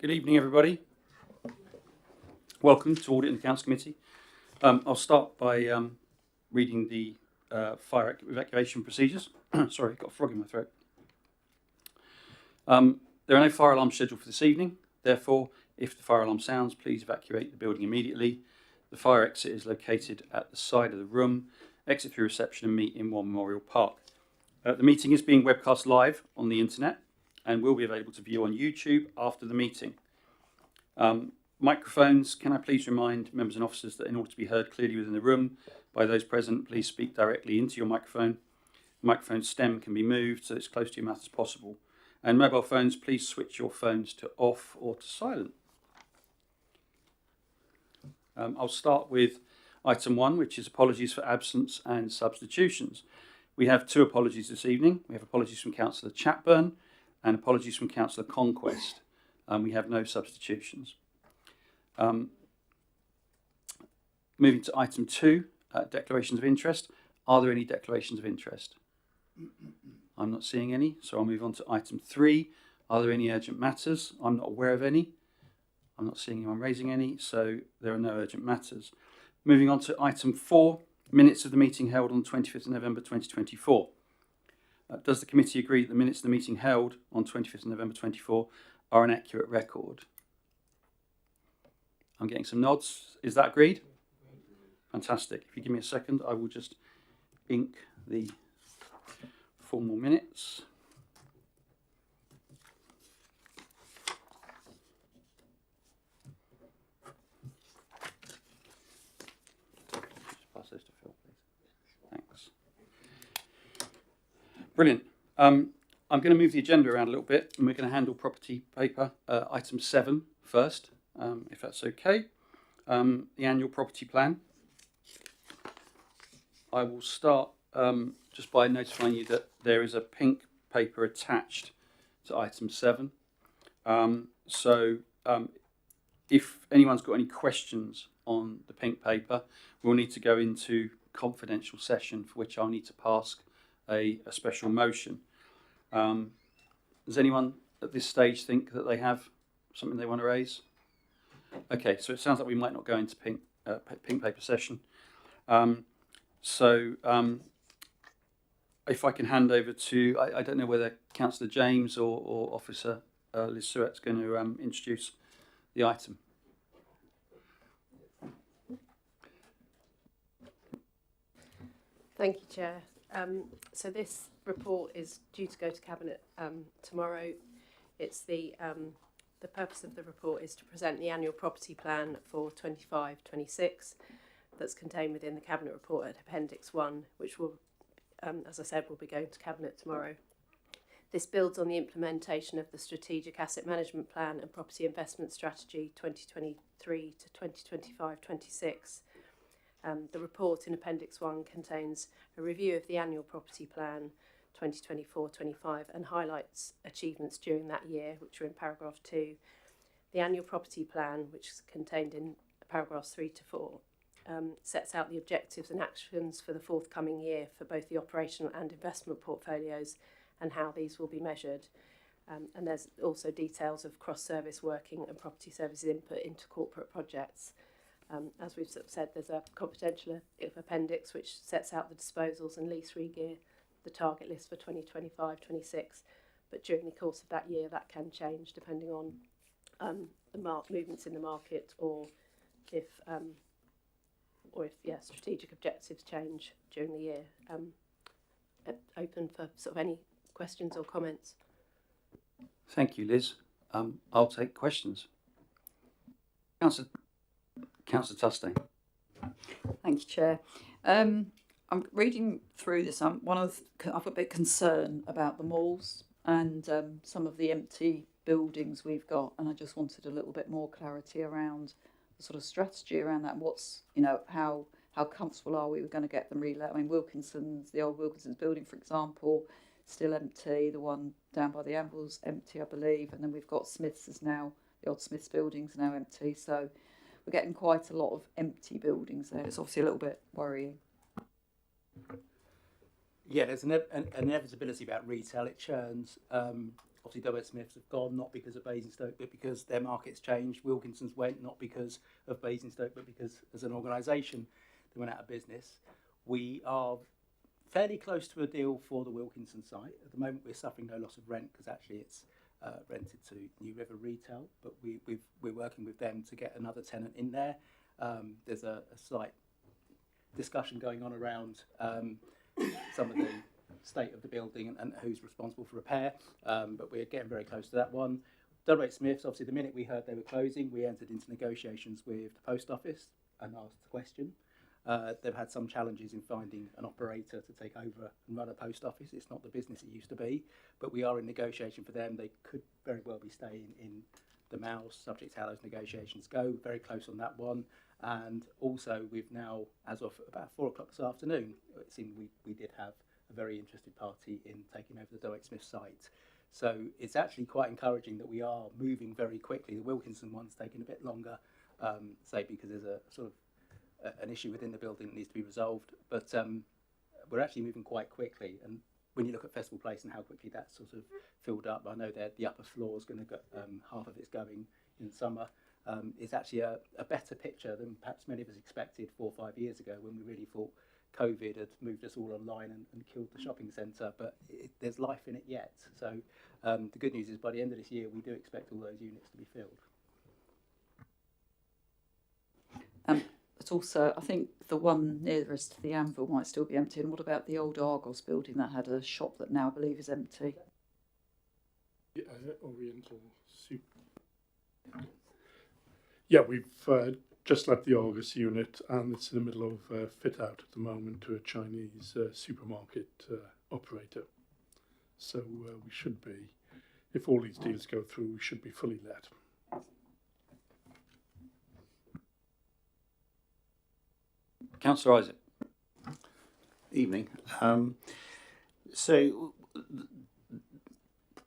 Good evening, everybody. Welcome to Audit and Accounts Committee. I'll start by reading the fire evacuation procedures. Sorry, got a frog in my throat. There are no fire alarms scheduled for this evening. Therefore, if the fire alarm sounds, please evacuate the building immediately. The fire exit is located at the side of the room. Exit through reception and meet in War Memorial Park. The meeting is being webcast live on the internet and will be available to view on YouTube after the meeting. Microphones, can I please remind members and officers that in order to be heard clearly within the room by those present, please speak directly into your microphone. The microphone stem can be moved so it's close to your mouth as possible. And mobile phones, please switch your phones to off or to silent. I'll start with item 1, which is apologies for absence and substitutions. We have 2 apologies this evening. We have apologies from Councillor Chatburn and apologies from Councillor Conquest. We have no substitutions. Moving to item 2, declarations of interest. Are there any declarations of interest? I'm not seeing any, so I'll move on to item 3. Are there any urgent matters? I'm not aware of any. I'm not seeing anyone raising any, so there are no urgent matters. Moving on to item 4, minutes of the meeting held on the 25th of November 2024. Does the committee agree that the minutes of the meeting held on 25th of November 2024 are an accurate record? I'm getting some nods. Is that agreed? Fantastic. If you give me a second, I will just ink the formal minutes. Just pass those to Phil, please. Thanks. Brilliant. I'm going to move the agenda around a little bit, and we're going to handle property paper item 7 first, if that's okay. The annual property plan. I will start just by notifying you that there is a pink paper attached to item 7. If anyone's got any questions on the pink paper, we'll need to go into confidential session for which I'll need to pass a special motion. Does anyone at this stage think that they have something they want to raise? Okay, so it sounds like we might not go into pink paper session. If I can hand over to, I don't know whether Councillor James or Officer Liz Suet's going to introduce the item. Thank you, Chair. So this report is due to go to Cabinet tomorrow. It's the purpose of the report is to present the annual property plan for 25-26 that's contained within the Cabinet report at Appendix 1, which will, as I said, will be going to Cabinet tomorrow. This builds on the implementation of the Strategic Asset Management Plan and Property Investment Strategy 2023 to 2025-26. The report in Appendix 1 contains a review of the annual property plan 2024-25 and highlights achievements during that year, which are in paragraph 2. The annual property plan, which is contained in paragraphs 3 to 4, sets out the objectives and actions for the forthcoming year for both the operational and investment portfolios and how these will be measured. And there's also details of cross-service working and property services input into corporate projects. As we've sort of said, there's a confidential appendix which sets out the disposals and lease re-gear, the target list for 2025-26, but during the course of that year that can change depending on the movements in the market or if strategic objectives change during the year. Open for sort of any questions or comments. Thank you, Liz. I'll take questions. Councillor Tustain. Thank you, Chair. I'm reading through this. I've got a bit of concern about the malls and some of the empty buildings we've got, and I just wanted a little bit more clarity around the sort of strategy around that. And what's, how comfortable are we going to get them relet? I mean, the old Wilkinson's building, for example, still empty. The one down by the Ambles empty, I believe, and then we've got Smiths is now, the old Smiths building's now empty. So we're getting quite a lot of empty buildings there. It's obviously a little bit worrying. Yeah, there's an inevitability about retail. It churns. obviously Dover Smiths have gone not because of Basingstoke, but because their market's changed. Wilkinson's went not because of Basingstoke, but because as an organisation they went out of business. We are fairly close to a deal for the Wilkinson site. At the moment we're suffering no loss of rent because actually it's rented to New River Retail, but we're working with them to get another tenant in there. There's a slight discussion going on around some of the state of the building and who's responsible for repair, but we're getting very close to that one. Dover Smiths, obviously the minute we heard they were closing, we entered into negotiations with the post office and asked the question. They've had some challenges in finding an operator to take over and run a post office. It's not the business it used to be, but we are in negotiation for them. They could very well be staying in the Mouse, subject to how those negotiations go. Very close on that one. And also we've now, as of about 4 o'clock this afternoon, it seemed we did have a very interested party in taking over the Dover Smith site. So it's actually quite encouraging that we are moving very quickly. The Wilkinson one's taking a bit longer, say because there's a sort of an issue within the building that needs to be resolved, but we're actually moving quite quickly. And when you look at Festival Place and how quickly that's sort of filled up, I know that the upper floor is going to go, half of it's going in summer. It's actually a better picture than perhaps many of us expected 4 or 5 years ago, when we really thought COVID had moved us all online and killed the shopping centre, but there's life in it yet. So the good news is by the end of this year we do expect all those units to be filled. But also, I think the one nearest to the Anvil might still be empty. And what about the old Argos building that had a shop that now I believe is empty? Yeah, Oriental Soup. Yeah, we've just let the Argos unit, and it's in the middle of fit out at the moment to a Chinese supermarket operator. So we should be, if all these deals go through, we should be fully let. Councillor Isaac. Evening. So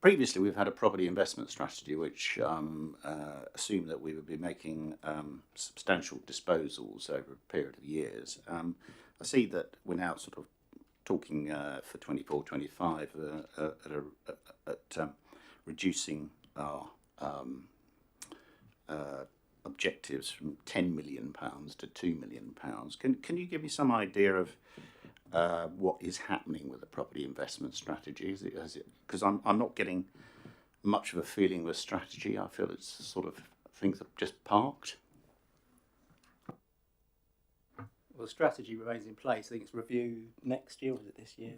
previously we've had a property investment strategy which assumed that we would be making substantial disposals over a period of years. I see that we're now sort of talking for 24-25 at reducing our objectives from £10 million to £2 million. Can you give me some idea of what is happening with the property investment strategy? Is it because I'm not getting much of a feeling with strategy. I feel it's sort of things that are just parked. Well, the strategy remains in place. I think it's review next year, or was it this year?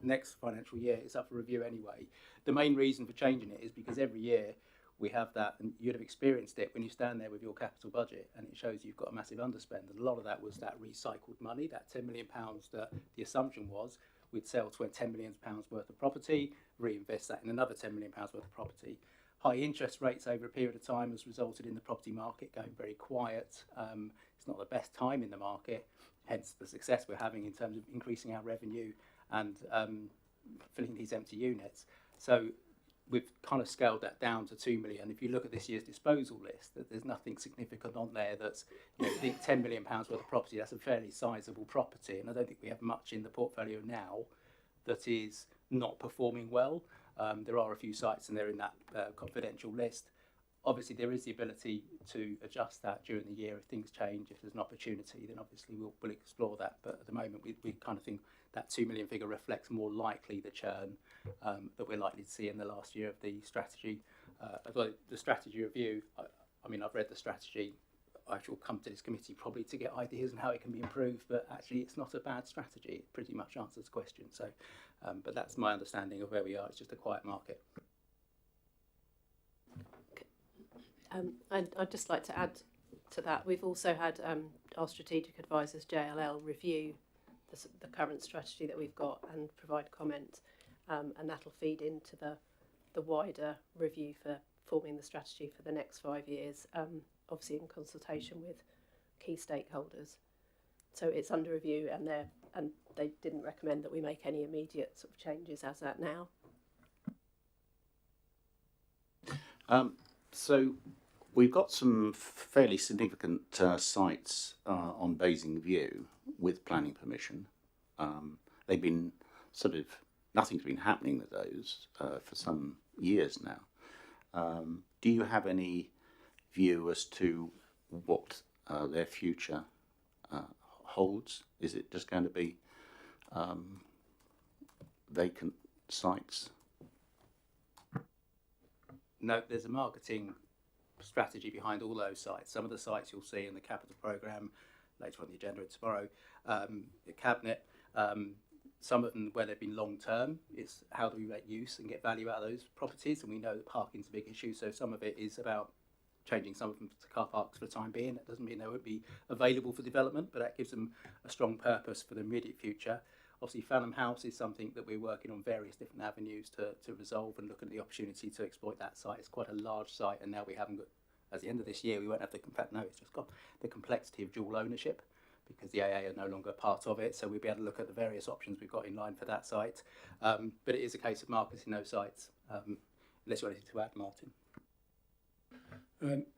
Next financial year, it's up for review anyway. The main reason for changing it is because every year we have that, and you'd have experienced it when you stand there with your capital budget and it shows you've got a massive underspend. And a lot of that was that recycled money, that £10 million that the assumption was we'd sell £10 million worth of property, reinvest that in another £10 million worth of property. High interest rates over a period of time has resulted in the property market going very quiet. It's not the best time in the market, hence the success we're having in terms of increasing our revenue and filling these empty units. So we've kind of scaled that down to 2 million. If you look at this year's disposal list, there's nothing significant on there that's, you know, I think £10 million worth of property, that's a fairly sizable property, and I don't think we have much in the portfolio now that is not performing well. There are a few sites and they're in that confidential list. Obviously there is the ability to adjust that during the year if things change. If there's an opportunity, then obviously we'll explore that, but at the moment we kind of think that 2 million figure reflects more likely the churn that we're likely to see in the last year of the strategy. The strategy review, I mean, I've read the strategy. I shall come to this committee probably to get ideas on how it can be improved, but actually it's not a bad strategy. It pretty much answers the question. So, but that's my understanding of where we are. It's just a quiet market. I'd just like to add to that. We've also had our strategic advisors, JLL, review the current strategy that we've got and provide comment, and that'll feed into the wider review for forming the strategy for the next 5 years, obviously in consultation with key stakeholders. So it's under review, and they didn't recommend that we make any immediate sort of changes as at now. So we've got some fairly significant sites on Basing View with planning permission. They've been sort of, nothing's been happening with those for some years now. Do you have any view as to what their future holds? Is it just going to be vacant sites? No, there's a marketing strategy behind all those sites. Some of the sites you'll see in the capital programme later on the agenda tomorrow, the cabinet, some of them where they've been long term, it's how do we make use and get value out of those properties, and we know that parking's a big issue, so some of it is about changing some of them to car parks for the time being. That doesn't mean they won't be available for development, but that gives them a strong purpose for the immediate future. Obviously, Farnham House is something that we're working on various different avenues to resolve and look at the opportunity to exploit that site. It's quite a large site, and now we haven't got, at the end of this year, we won't have it's just got the complexity of dual ownership because the AA are no longer part of it. So we'll be able to look at the various options we've got in line for that site. But it is a case of marketing those sites. Unless you want anything to add, Martin.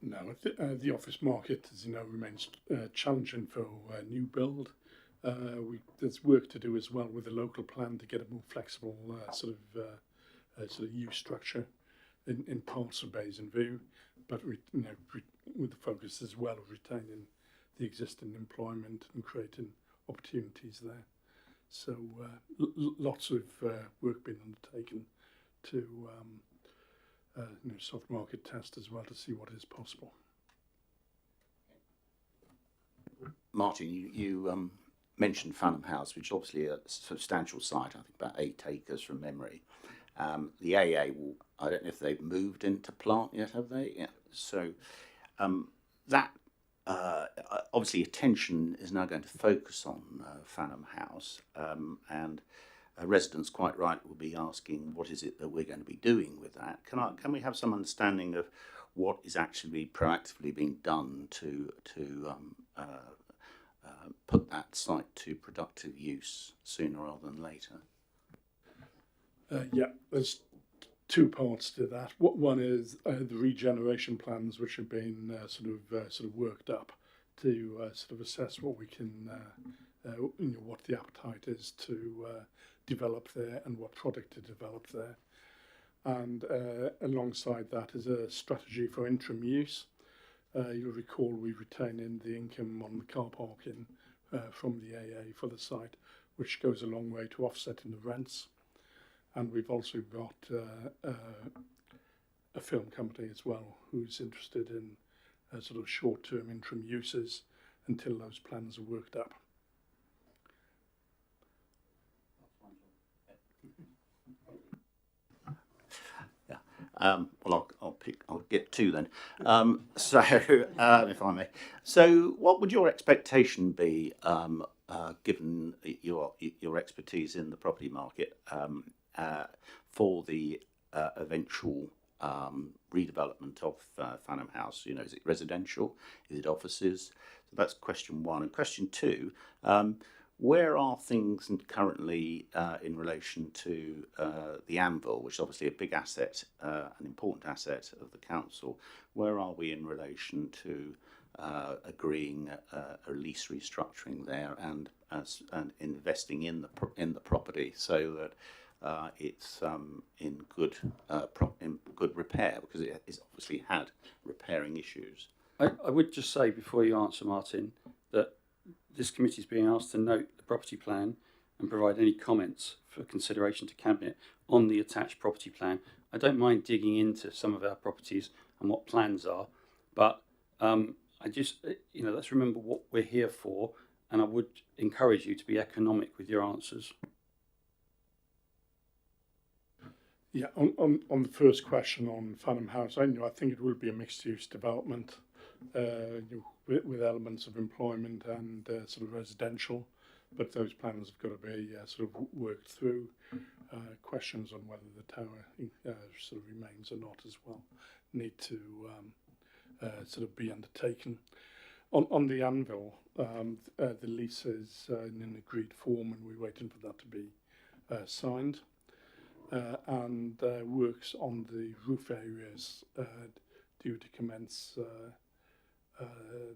No, the office market, as you know, remains challenging for new build. There's work to do as well with the local plan to get a more flexible sort of use structure in parts of Basingstoke, but with the focus as well of retaining the existing employment and creating opportunities there. So lots of work being undertaken to soft market test as well to see what is possible. Martin, you mentioned Farnham House, which is obviously a substantial site, I think about 8 acres from memory. The AA will, I don't know if they've moved into plant yet, have they? Yeah. So that obviously attention is now going to focus on Farnham House, and residents quite right will be asking what is it that we're going to be doing with that. Can we have some understanding of what is actually proactively being done to put that site to productive use sooner rather than later? Yeah, there's 2 parts to that. One is the regeneration plans, which have been sort of worked up to sort of assess what we can, what the appetite is to develop there and what product to develop there. And alongside that is a strategy for interim use. You'll recall we retain in the income on the car parking from the AA for the site, which goes a long way to offsetting the rents. And we've also got a film company as well who's interested in sort of short-term interim uses until those plans are worked up. Well, I'll get 2 then. So, if I may. So, what would your expectation be, given your expertise in the property market, for the eventual redevelopment of Farnham House? You know, is it residential? Is it offices? So that's question 1. And question 2. Where are things currently in relation to the Anvil, which is obviously a big asset, an important asset of the council? Where are we in relation to agreeing a lease restructuring there and investing in the property so that it's in good repair, because it's obviously had repairing issues? I would just say before you answer, Martin, that this committee is being asked to note the property plan and provide any comments for consideration to Cabinet on the attached property plan. I don't mind digging into some of our properties and what plans are, but I just, let's remember what we're here for, and I would encourage you to be economic with your answers. Yeah, on the first question on Farnham House, I think it will be a mixed-use development with elements of employment and sort of residential, but those plans have got to be sort of worked through. Questions on whether the tower sort of remains or not as well need to sort of be undertaken. On the Anvil, the lease is in an agreed form, and we're waiting for that to be signed. And works on the roof areas due to commence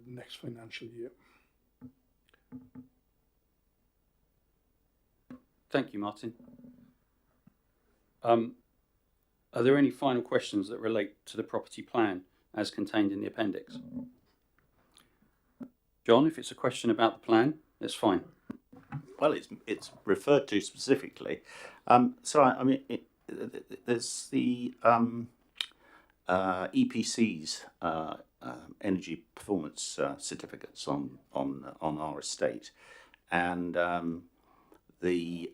next financial year. Thank you, Martin. Are there any final questions that relate to the property plan as contained in the appendix? John, if it's a question about the plan, that's fine. Well, it's referred to specifically. There's the EPC's energy performance certificates on our estate, and the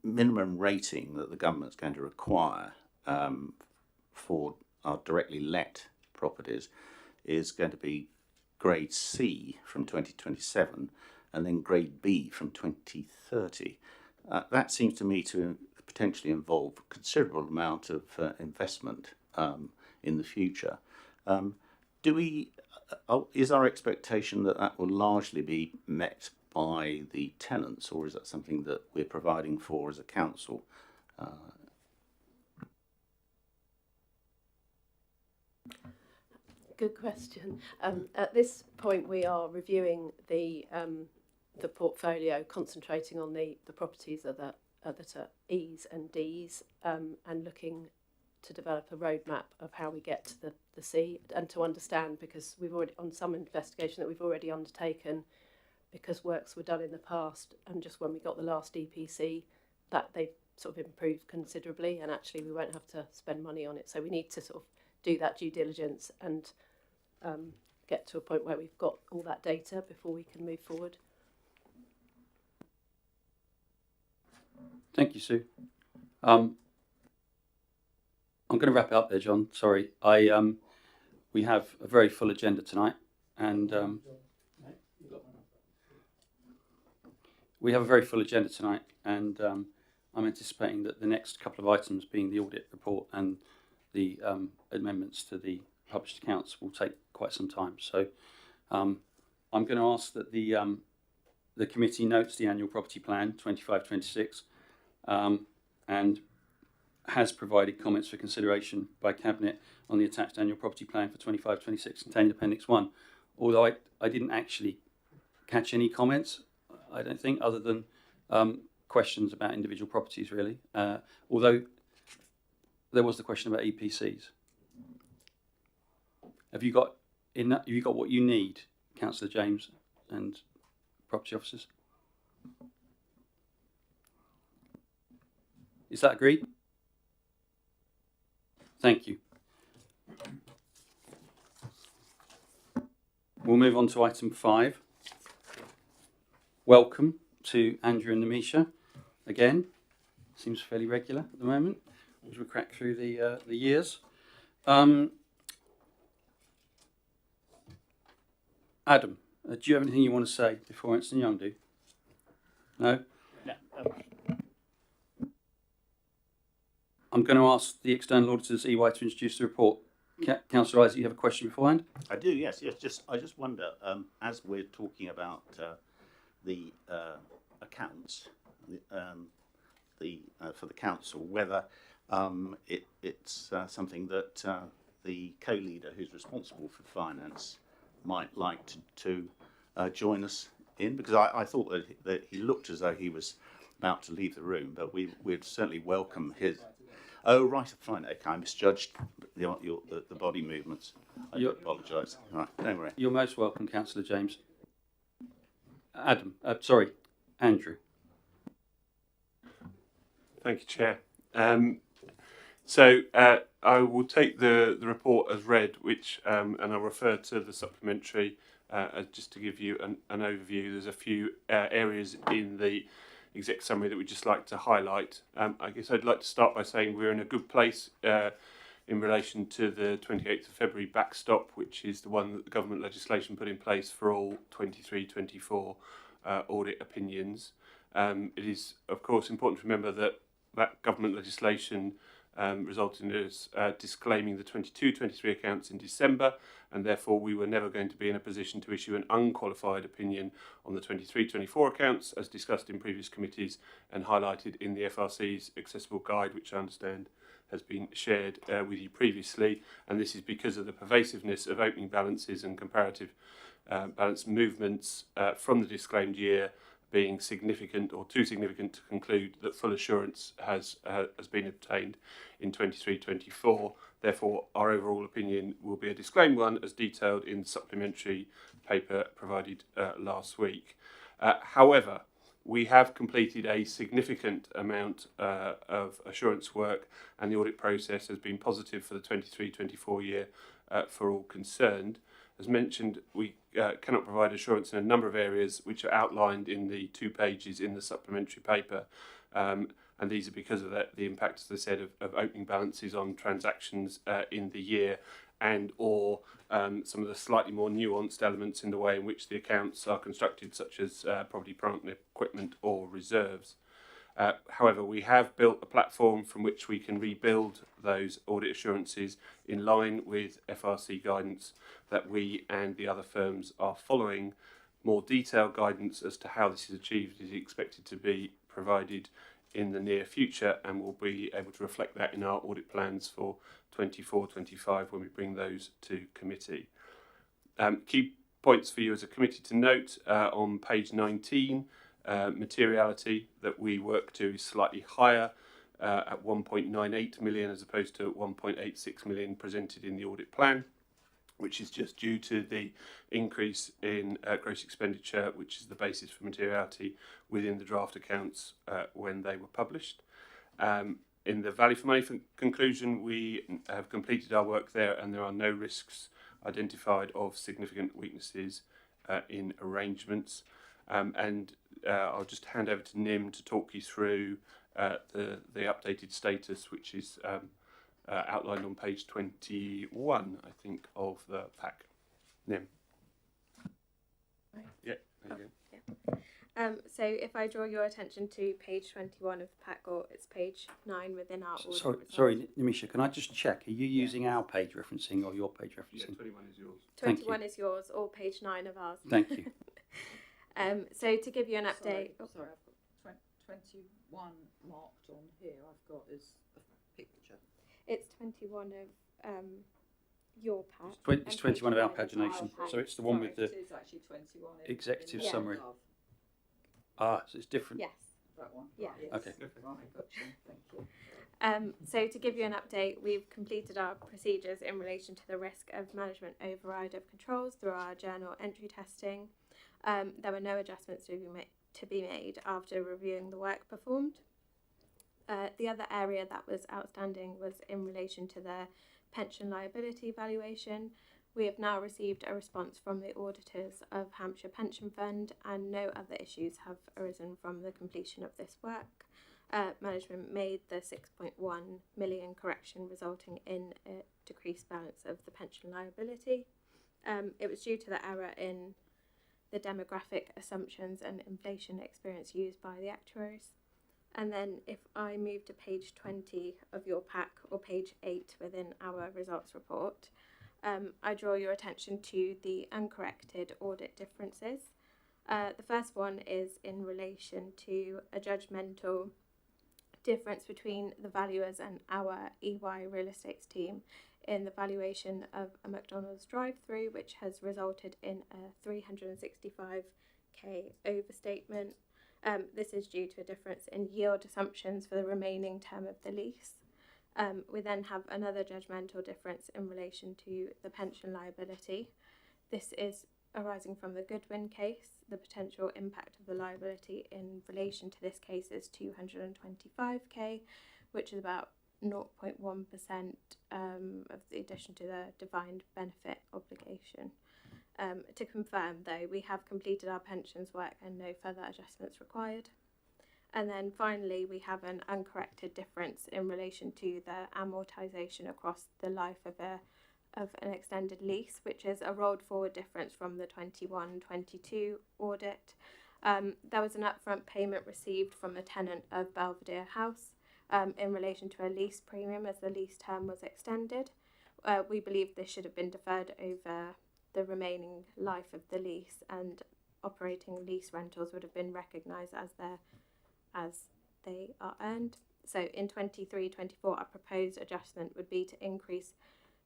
minimum rating that the government's going to require for our directly let properties is going to be grade C from 2027 and then grade B from 2030. That seems to me to potentially involve a considerable amount of investment in the future. Is our expectation that that will largely be met by the tenants, or is that something that we're providing for as a council? Good question. At this point, we are reviewing the portfolio, concentrating on the properties that are E's and D's, and looking to develop a roadmap of how we get to the C, and to understand, because we've already, on some investigation that we've already undertaken, because works were done in the past, and just when we got the last EPC, that they've sort of improved considerably, and actually we won't have to spend money on it. So we need to sort of do that due diligence and get to a point where we've got all that data before we can move forward. Thank you, Sue. I'm going to wrap it up there, John. Sorry, we have a very full agenda tonight, and I'm anticipating that the next couple of items, being the audit report and the amendments to the published accounts, will take quite some time. So I'm going to ask that the committee notes the annual property plan 25-26 and has provided comments for consideration by Cabinet on the attached annual property plan for 25-26 contained in Appendix 1. Although I didn't actually catch any comments, I don't think, other than questions about individual properties, really. Although there was the question about EPCs. Have you got what you need, Councillor James and property officers? Is that agreed? Thank you. We'll move on to item 5. Welcome to Andrew and Namisha again. Seems fairly regular at the moment as we crack through the years. Adam, do you have anything you want to say before Ernst & Young do? No? No. I'm going to ask the external auditors, EY, to introduce the report. Councillor Isaac, you have a question beforehand? I do, yes. I just wonder, as we're talking about the accounts for the council, whether it's something that the co-leader who's responsible for finance might like to join us in, because I thought that he looked as though he was about to leave the room, but we'd certainly welcome his. Oh, right, fine. Okay, I misjudged the body movements. I apologise. All right, don't worry. You're most welcome, Councillor James. Andrew. Thank you, Chair. So I will take the report as read, which and I'll refer to the supplementary just to give you an overview. There's a few areas in the exec summary that we'd just like to highlight. I guess I'd like to start by saying we're in a good place in relation to the 28th of February backstop, which is the one that the government legislation put in place for all 23-24 audit opinions. It is, of course, important to remember that government legislation resulted in us disclaiming the 22-23 accounts in December, and therefore we were never going to be in a position to issue an unqualified opinion on the 23-24 accounts, as discussed in previous committees and highlighted in the FRC's accessible guide, which I understand has been shared with you previously. And this is because of the pervasiveness of opening balances and comparative balance movements from the disclaimed year being significant or too significant to conclude that full assurance has been obtained in 23-24. Therefore, our overall opinion will be a disclaimed one as detailed in the supplementary paper provided last week. However, we have completed a significant amount of assurance work, and the audit process has been positive for the 23-24 year for all concerned. As mentioned, we cannot provide assurance in a number of areas which are outlined in the 2 pages in the supplementary paper, and these are because of the impact, as I said, of opening balances on transactions in the year, and or some of the slightly more nuanced elements in the way in which the accounts are constructed, such as property, plant and equipment or reserves. However, we have built a platform from which we can rebuild those audit assurances in line with FRC guidance that we and the other firms are following. More detailed guidance as to how this is achieved is expected to be provided in the near future, and we'll be able to reflect that in our audit plans for 24-25 when we bring those to committee. Key points for you as a committee to note on page 19. Materiality that we work to is slightly higher at 1.98 million as opposed to 1.86 million presented in the audit plan, which is just due to the increase in gross expenditure, which is the basis for materiality within the draft accounts when they were published. In the value for money conclusion, we have completed our work there, and there are no risks identified of significant weaknesses in arrangements. I'll just hand over to Nim to talk you through the updated status, which is outlined on page 21, I think, of the pack. Nim. Right. Yeah, there you go. Yeah. So if I draw your attention to page 21 of the pack, or it's page 9 within our audit Sorry, Nimisha, can I just check? Are you using our page referencing or your page referencing? Yeah, 21 is yours. 21 is yours, or page 9 of ours. Thank you. So to give you an update... Sorry, I've got 21 marked on here. I've got is a picture. It's 21 of your pack. It's 21 of our pagination, so it's the one with the It is actually 21 executive Yeah. summary. Gov. Ah, so it's different. Yes. That one. Yeah. Right, yes. Okay. Right, gotcha. Thank you. So to give you an update, we've completed our procedures in relation to the risk of management override of controls through our journal entry testing. There were no adjustments to be made after reviewing the work performed. The other area that was outstanding was in relation to the pension liability valuation. We have now received a response from the auditors of Hampshire Pension Fund, and no other issues have arisen from the completion of this work. Management made the 6.1 million correction, resulting in a decreased balance of the pension liability. It was due to the error in the demographic assumptions and inflation experience used by the actuaries. And then if I move to page 20 of your pack, or page 8 within our results report, I draw your attention to the uncorrected audit differences. The first one is in relation to a judgmental difference between the valuers and our EY real estate team in the valuation of a McDonald's drive-through, which has resulted in a 365k overstatement. This is due to a difference in yield assumptions for the remaining term of the lease. We then have another judgmental difference in relation to the pension liability. This is arising from the Goodwin case. The potential impact of the liability in relation to this case is 225k, which is about 0.1% of the addition to the defined benefit obligation. To confirm, though, we have completed our pensions work and no further adjustments required. And then finally, we have an uncorrected difference in relation to the amortisation across the life of an extended lease, which is a rolled forward difference from the 21-22 audit. There was an upfront payment received from the tenant of Belvedere House in relation to a lease premium as the lease term was extended. We believe this should have been deferred over the remaining life of the lease, and operating lease rentals would have been recognised as they are earned. So in 23-24, our proposed adjustment would be to increase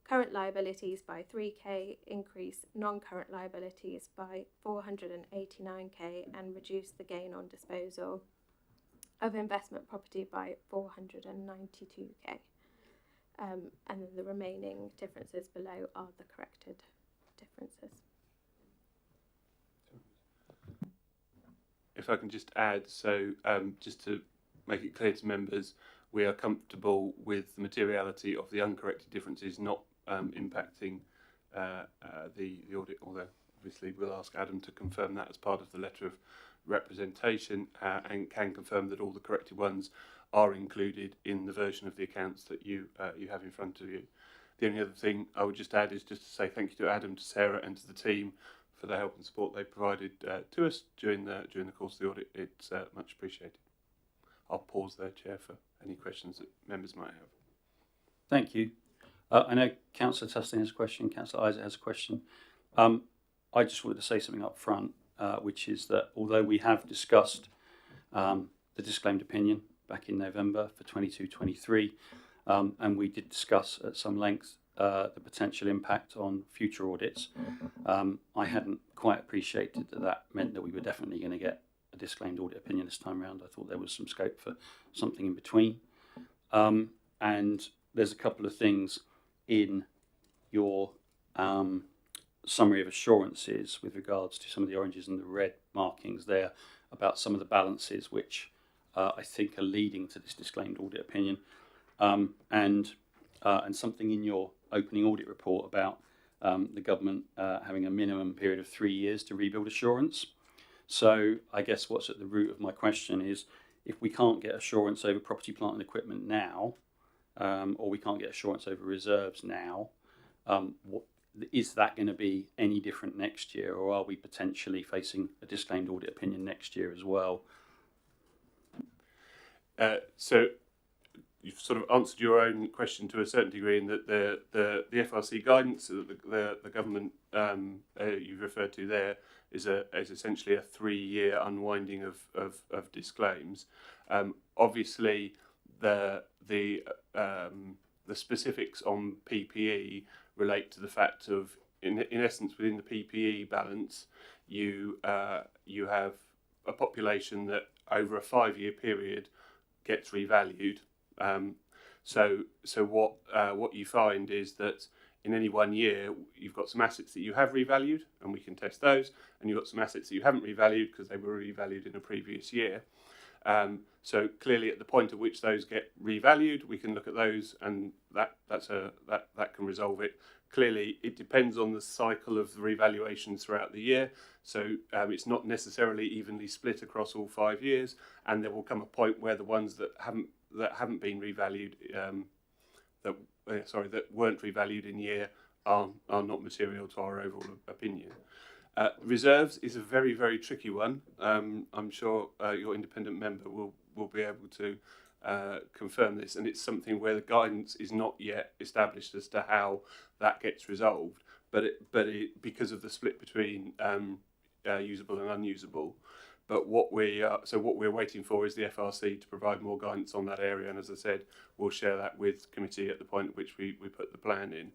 current liabilities by 3k, increase non-current liabilities by 489k, and reduce the gain on disposal of investment property by 492k. And then the remaining differences below are the corrected differences. If I can just add, so just to make it clear to members, we are comfortable with the materiality of the uncorrected differences not impacting the audit, although obviously we'll ask Adam to confirm that as part of the letter of representation, and can confirm that all the corrected ones are included in the version of the accounts that you have in front of you. The only other thing I would just add is just to say thank you to Adam, to Sarah and to the team for the help and support they provided to us during the course of the audit. It's much appreciated. I'll pause there, Chair, for any questions that members might have. Thank you. I know Councillor Tustin has a question, Councillor Isaac has a question. I just wanted to say something up front, which is that although we have discussed the disclaimed opinion back in November for 22-23, and we did discuss at some length the potential impact on future audits, I hadn't quite appreciated that meant that we were definitely going to get a disclaimed audit opinion this time around. I thought there was some scope for something in between. And there's a couple of things in your summary of assurances with regards to some of the oranges and the red markings there about some of the balances which I think are leading to this disclaimed audit opinion, and something in your opening audit report about the government having a minimum period of 3 years to rebuild assurance. So I guess what's at the root of my question is, if we can't get assurance over property, plant and equipment now, or we can't get assurance over reserves now, is that going to be any different next year, or are we potentially facing a disclaimed audit opinion next year as well? So you've sort of answered your own question to a certain degree, in that the FRC guidance that the government you've referred to there is essentially a 3-year unwinding of disclaims. Obviously, the specifics on PPE relate to the fact of, in essence, within the PPE balance, you have a population that over a 5-year period gets revalued. So what you find is that in any 1 year, you've got some assets that you have revalued, and we can test those, and you've got some assets that you haven't revalued because they were revalued in a previous year. So clearly, at the point at which those get revalued, we can look at those, and that can resolve it. Clearly, it depends on the cycle of the revaluations throughout the year. So it's not necessarily evenly split across all 5 years, and there will come a point where the ones that haven't been revalued, that weren't revalued in year, are not material to our overall opinion. Reserves is a very, very tricky one. I'm sure your independent member will be able to confirm this, and it's something where the guidance is not yet established as to how that gets resolved. But because of the split between usable and unusable. But what we're waiting for is the FRC to provide more guidance on that area, and as I said, we'll share that with committee at the point at which we put the plan in.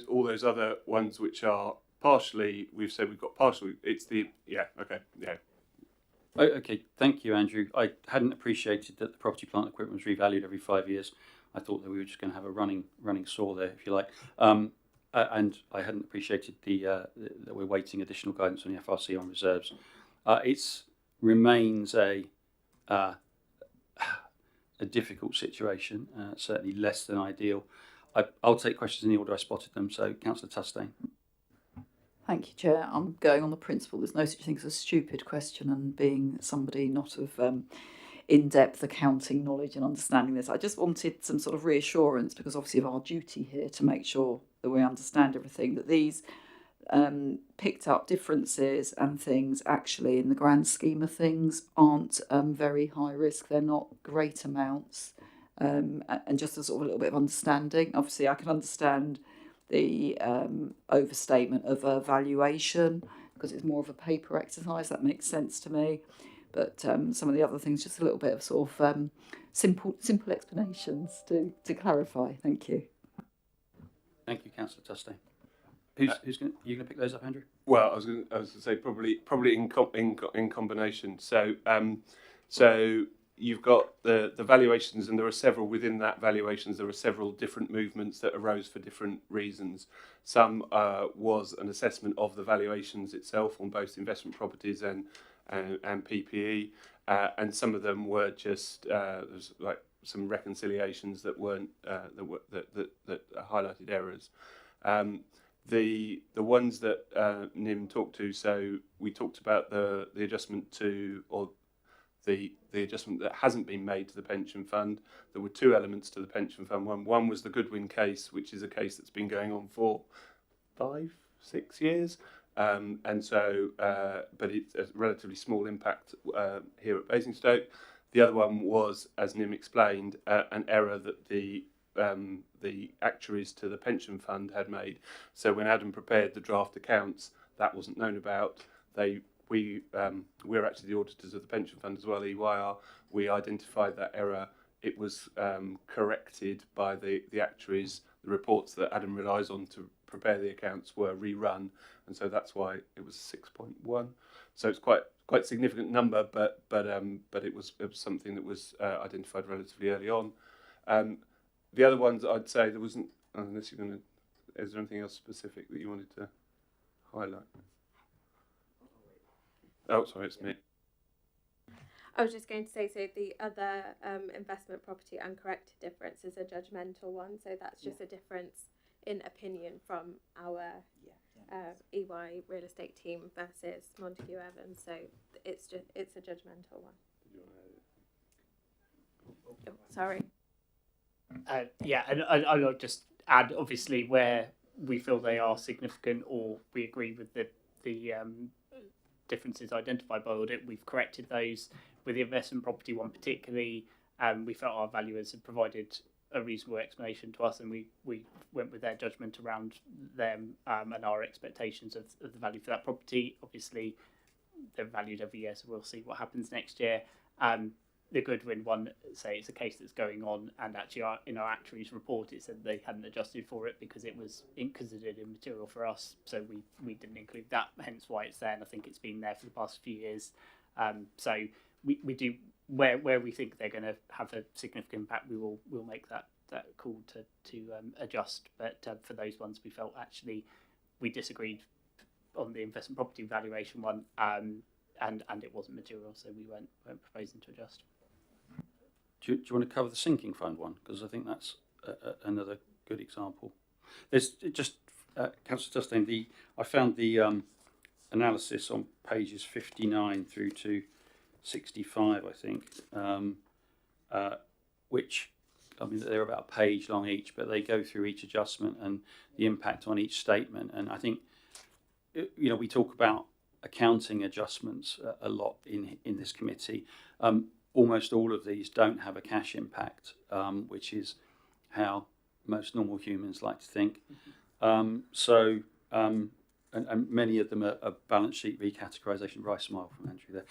All those other ones which are partially, we've said we've got partially. It's the Okay, thank you, Andrew. I hadn't appreciated that the property, plant and equipment was revalued every 5 years. I thought that we were just going to have a running saw there, if you like. And I hadn't appreciated that we're waiting additional guidance from the FRC on reserves. It remains a difficult situation, certainly less than ideal. I'll take questions in the order I spotted them. So, Councillor Tustin. Thank you, Chair. I'm going on the principle there's no such thing as a stupid question, and being somebody not of in-depth accounting knowledge and understanding this, I just wanted some sort of reassurance, because obviously of our duty here to make sure that we understand everything, that these picked up differences and things actually in the grand scheme of things aren't very high risk. They're not great amounts, and just a sort of a little bit of understanding. Obviously I can understand the overstatement of a valuation because it's more of a paper exercise. That makes sense to me. But some of the other things, just a little bit of sort of simple explanations to clarify. Thank you. Thank you, Councillor Tustain. Who's going? You going to pick those up, Andrew? Well, I was going to say probably in combination. So you've got the valuations, and there are several within that valuations. There are several different movements that arose for different reasons. Some was an assessment of the valuations itself on both investment properties and PPE, and some of them were just there's like some reconciliations that weren't that highlighted errors. The ones that Nim talked to, so we talked about the adjustment to, or the adjustment that hasn't been made to the pension fund. There were two elements to the pension fund. One was the Goodwin case, which is a case that's been going on for 5-6 years, and so but it's a relatively small impact here at Basingstoke. The other one was, as Nim explained, an error that the actuaries to the pension fund had made. So when Adam prepared the draft accounts, that wasn't known about. We're actually the auditors of the pension fund as well, EYR. We identified that error. It was corrected by the actuaries. The reports that Adam relies on to prepare the accounts were rerun, and so that's why it was 6.1. So it's quite significant number, but it was something that was identified relatively early on. The other ones, I'd say there wasn't, unless you're going to, is there anything else specific that you wanted to highlight? Oh, sorry, it's me. I was just going to say, so the other investment property uncorrected difference is a judgmental one, so that's just a difference in opinion from our EY real estate team versus Montague Evans, so it's a judgmental one. Oh, sorry. And I'll just add, obviously, where we feel they are significant or we agree with the differences identified by audit, we've corrected those. With the investment property one particularly, we felt our valuers had provided a reasonable explanation to us, and we went with their judgment around them and our expectations of the value for that property. Obviously, they're valued every year, so we'll see what happens next year. The Goodwin one, say it's a case that's going on, and actually in our actuaries report it said they hadn't adjusted for it because it was considered immaterial for us, so we didn't include that, hence why it's there, and I think it's been there for the past few years. So we do, where we think they're going to have a significant impact, we'll make that call to adjust, but for those ones we felt actually we disagreed on the investment property valuation one, and it wasn't material, so we weren't proposing to adjust. Do you want to cover the sinking fund one? Because I think that's another good example. There's just, Councillor Tustain, I found the analysis on pages 59 through to 65, I think, which, I mean, they're about a page long each, but they go through each adjustment and the impact on each statement. And I think, we talk about accounting adjustments a lot in this committee. Almost all of these don't have a cash impact, which is how most normal humans like to think. And many of them are balance sheet recategorisation. Right, smile from Andrew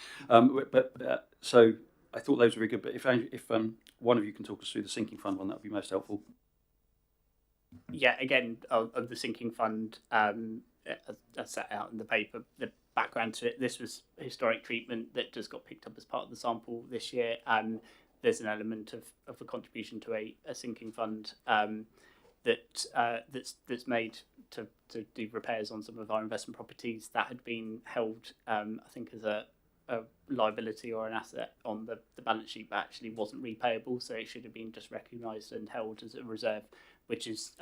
there. So I thought those were very good. But if one of you can talk us through the sinking fund one, that would be most helpful. Yeah, again, of the sinking fund, as set out in the paper, the background to it, this was historic treatment that just got picked up as part of the sample this year, and there's an element of a contribution to a sinking fund that's made to do repairs on some of our investment properties that had been held, I think, as a liability or an asset on the balance sheet, but actually wasn't repayable, so it should have been just recognised and held as a reserve, which is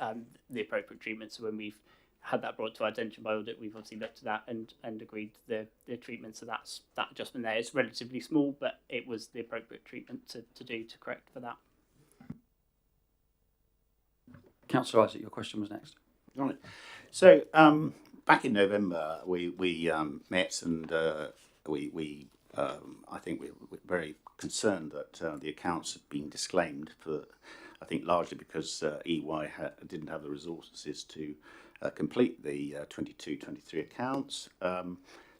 the appropriate treatment. So when we've had that brought to our attention by audit, we've obviously looked at that and agreed the treatment. So that's that adjustment there. It's relatively small, but it was the appropriate treatment to do to correct for that. Councillor Isaac, your question was next. Right. So back in November, we met, and I think we were very concerned that the accounts had been disclaimed for, I think, largely because EY didn't have the resources to complete the 22-23 accounts.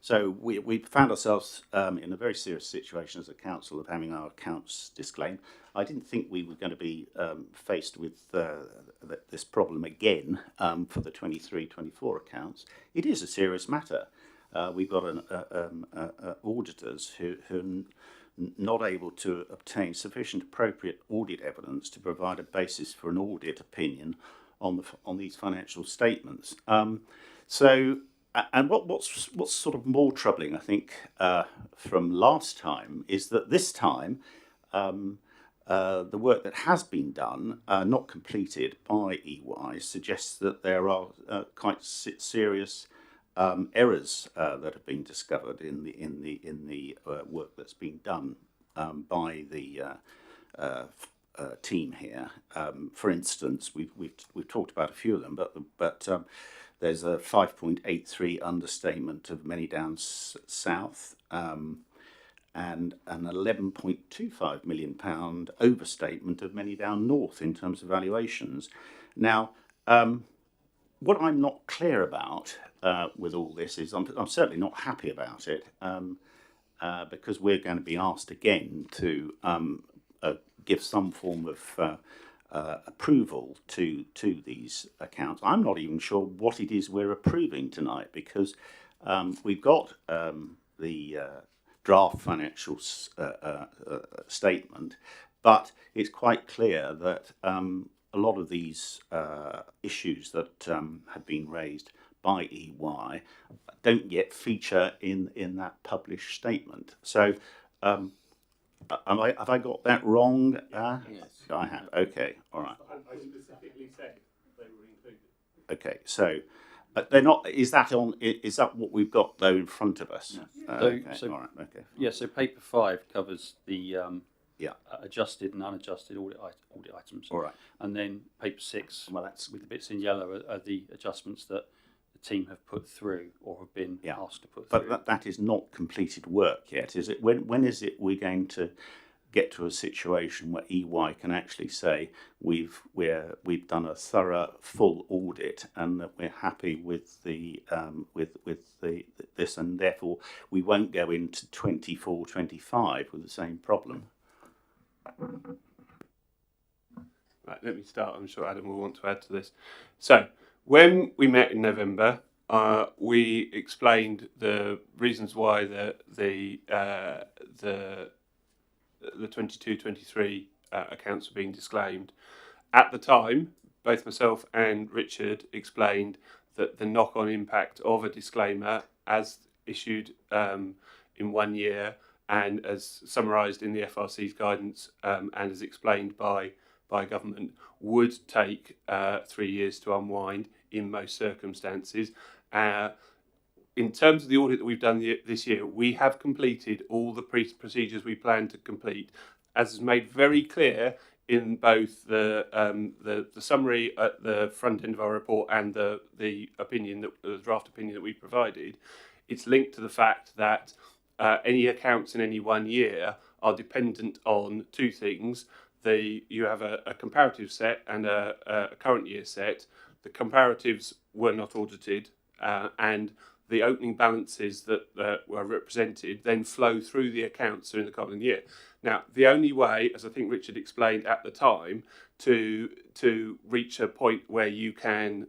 So we found ourselves in a very serious situation as a council of having our accounts disclaimed. I didn't think we were going to be faced with this problem again for the 23-24 accounts. It is a serious matter. We've got auditors who are not able to obtain sufficient appropriate audit evidence to provide a basis for an audit opinion on these financial statements. And what's sort of more troubling, I think, from last time is that this time the work that has been done, not completed by EY, suggests that there are quite serious errors that have been discovered in the work that's been done by the team here. For instance, we've talked about a few of them, but there's a 5.83 understatement of Many Downs South, and an £11.25 million overstatement of Many Down North in terms of valuations. Now, what I'm not clear about with all this is I'm certainly not happy about it, because we're going to be asked again to give some form of approval to these accounts. I'm not even sure what it is we're approving tonight, because we've got the draft financial statement, but it's quite clear that a lot of these issues that have been raised by EY don't yet feature in that published statement. So have I got that wrong? Yes. I have. Okay, all right. I specifically said they were included. Okay, so they're not. Is that what we've got though in front of us? Okay, all right. Okay. Yeah, so paper 5 covers the Yeah. adjusted and unadjusted audit items. All right. And then paper 6, Well, that's with the bits in yellow, are the adjustments that the team have put through or have been asked to put through. But that is not completed work yet, is it? When is it we're going to get to a situation where EY can actually say we've done a thorough full audit and that we're happy with the this, and therefore we won't go into 24-25 with the same problem? Right, let me start. I'm sure Adam will want to add to this. So, when we met in November, we explained the reasons why the 22-23 accounts were being disclaimed. At the time, both myself and Richard explained that the knock-on impact of a disclaimer, as issued in 1 year and as summarised in the FRC's guidance and as explained by government, would take 3 years to unwind in most circumstances. In terms of the audit that we've done this year, we have completed all the procedures we plan to complete, as is made very clear in both the summary at the front end of our report and the opinion, the draft opinion that we provided. It's linked to the fact that any accounts in any 1 year are dependent on two things. You have a comparative set and a current year set. The comparatives were not audited, and the opening balances that were represented then flow through the accounts during the current year. Now, the only way, as I think Richard explained at the time, to reach a point where you can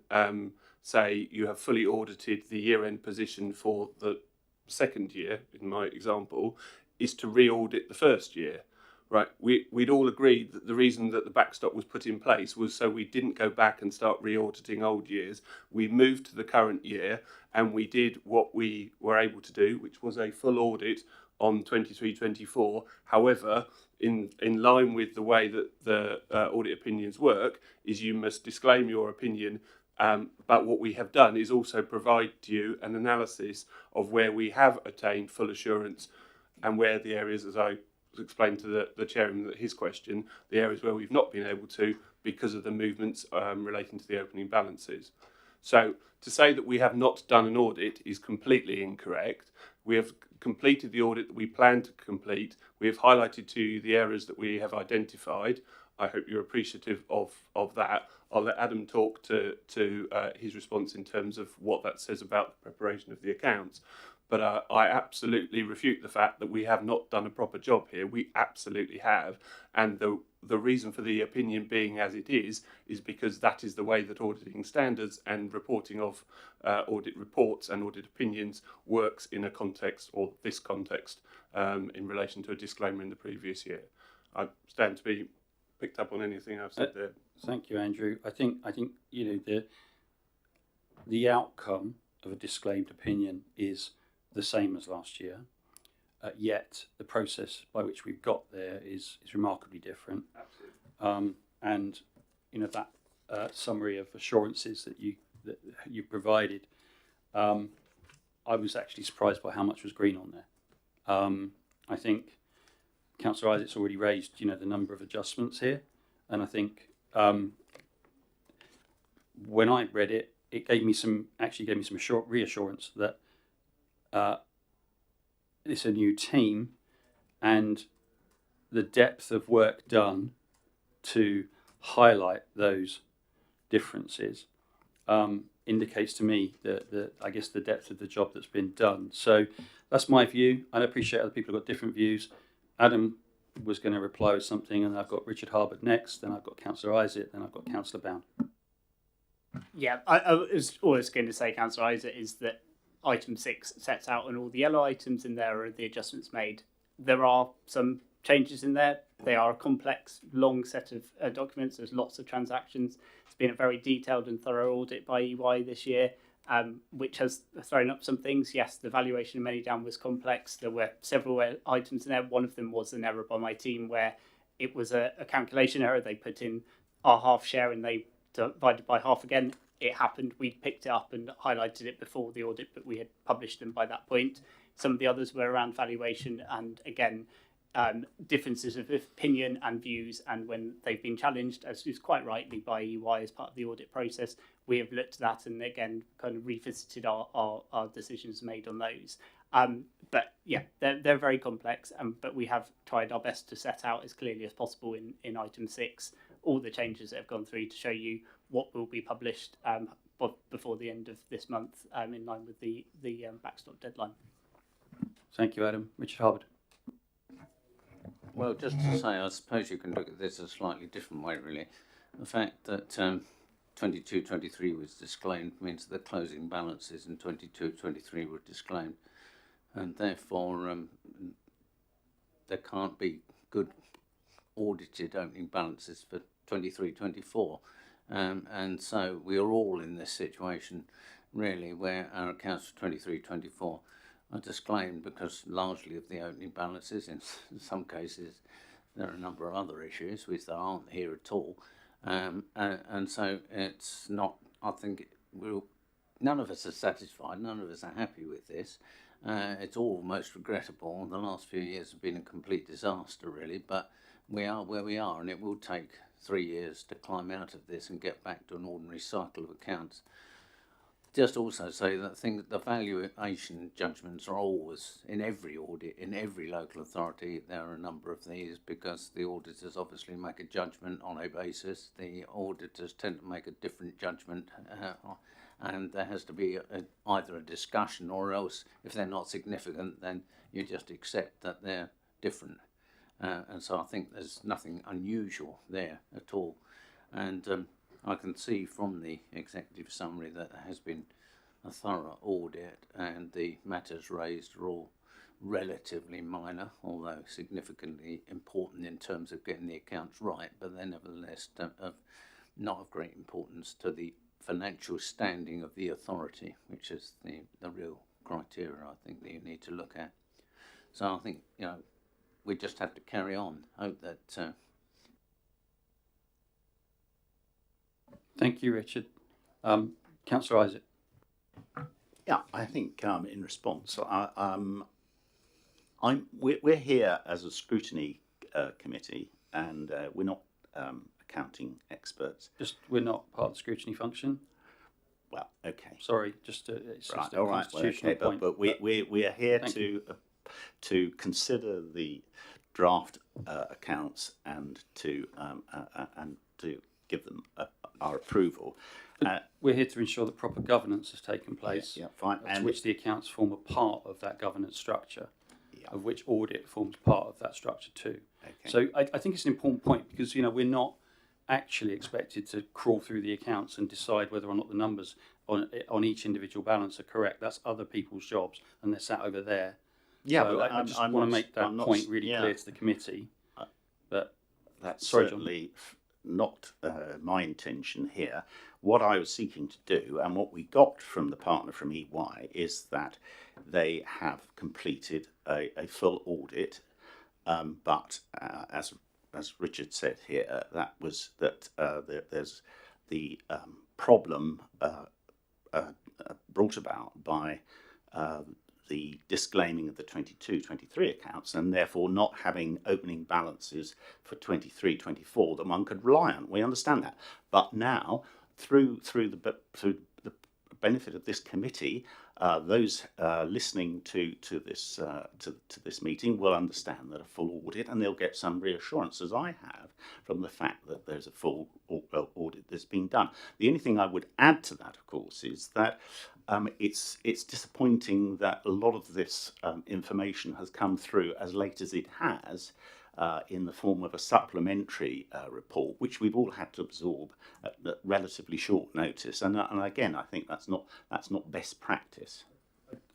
say you have fully audited the year-end position for the second year, in my example, is to re-audit the first year. Right, we'd all agreed that the reason that the backstop was put in place was so we didn't go back and start re-auditing old years. We moved to the current year and we did what we were able to do, which was a full audit on 23-24. However, in line with the way that the audit opinions work, is you must disclaim your opinion. But what we have done is also provide you an analysis of where we have attained full assurance and where the areas, as I explained to the chairman his question, the areas where we've not been able to because of the movements relating to the opening balances. So to say that we have not done an audit is completely incorrect. We have completed the audit that we plan to complete. We have highlighted to you the areas that we have identified. I hope you're appreciative of that. I'll let Adam talk to his response in terms of what that says about the preparation of the accounts. But I absolutely refute the fact that we have not done a proper job here. We absolutely have. And the reason for the opinion being as it is because that is the way that auditing standards and reporting of audit reports and audit opinions works in a context, or this context, in relation to a disclaimer in the previous year. I stand to be picked up on anything I've said there. Thank you, Andrew. I think you know the outcome of a disclaimed opinion is the same as last year, yet the process by which we've got there is remarkably different. Absolutely. And you know that summary of assurances that you provided, I was actually surprised by how much was green on there. I think Councillor Isaac's already raised the number of adjustments here, and I think when I read it, it gave me some reassurance that it's a new team, and the depth of work done to highlight those differences indicates to me that I guess the depth of the job that's been done. So that's my view. I appreciate other people have got different views. Adam was going to reply with something, and I've got Richard Harbord next, then I've got Councillor Isaac, then I've got Councillor Bound. Yeah, I was always going to say, Councillor Isaac, is that item 6 sets out, and all the yellow items in there are the adjustments made. There are some changes in there. They are a complex, long set of documents. There's lots of transactions. It's been a very detailed and thorough audit by EY this year, which has thrown up some things. Yes, the valuation of Manydown was complex. There were several items in there. One of them was an error by my team where it was a calculation error. They put in our half share and they divided by half again. It happened. We picked it up and highlighted it before the audit, but we had published them by that point. Some of the others were around valuation and, again, differences of opinion and views, and when they've been challenged, as is quite rightly by EY as part of the audit process, we have looked at that and again kind of revisited our decisions made on those. But yeah, they're very complex, but we have tried our best to set out as clearly as possible in item 6 all the changes that have gone through to show you what will be published before the end of this month, in line with the backstop deadline. Thank you, Adam. Richard Harbord. Well, just to say, I suppose you can look at this a slightly different way, really. The fact that 22-23 was disclaimed means the closing balances in 22-23 were disclaimed, and therefore there can't be good audited opening balances for 23-24. And so we are all in this situation, really, where our accounts for 23-24 are disclaimed because largely of the opening balances. In some cases, there are a number of other issues which there aren't here at all. And so it's not, I think, none of us are satisfied, none of us are happy with this. It's all most regrettable. The last few years have been a complete disaster, really, but we are where we are, and it will take 3 years to climb out of this and get back to an ordinary cycle of accounts. Just also say that the valuation judgments are always, in every audit, in every local authority, there are a number of these because the auditors obviously make a judgment on a basis. The auditors tend to make a different judgment, and there has to be either a discussion, or else if they're not significant, then you just accept that they're different. And so I think there's nothing unusual there at all. And I can see from the executive summary that there has been a thorough audit, and the matters raised are all relatively minor, although significantly important in terms of getting the accounts right, but they're nevertheless not of great importance to the financial standing of the authority, which is the real criteria I think that you need to look at. So I think, we just have to carry on, hope that Thank you, Richard. Councillor Isaac. Yeah, I think in response, we're here as a scrutiny committee, and we're not accounting experts. We're not part of the scrutiny function. Well, okay. Sorry, it's Right, just a all right. Well, constitutional okay, point. but we are here to consider the draft accounts and to give them our approval. We're here to ensure that proper governance has taken place, Yeah, fine. to which the accounts form a part of that governance structure, Yeah. of which audit forms part of that structure too. Okay. So I think it's an important point because we're not actually expected to crawl through the accounts and decide whether or not the numbers on each individual balance are correct. That's other people's jobs, and they're sat over there. Yeah, so but I just want to make that point really clear to the committee. But that's sorry, certainly not my intention here. What I was seeking to do, and what we got from the partner from EY, is that they have completed a full audit, but as Richard said here, there's the problem brought about by the disclaiming of the 22-23 accounts, and therefore not having opening balances for 23-24 that one could rely on. We understand that, but now through the benefit of this committee, those listening to this meeting will understand that a full audit, and they'll get some reassurance, as I have, from the fact that there's a full audit that's been done. The only thing I would add to that, of course, is that it's disappointing that a lot of this information has come through as late as it has, in the form of a supplementary report, which we've all had to absorb at relatively short notice. And again, I think that's not best practice.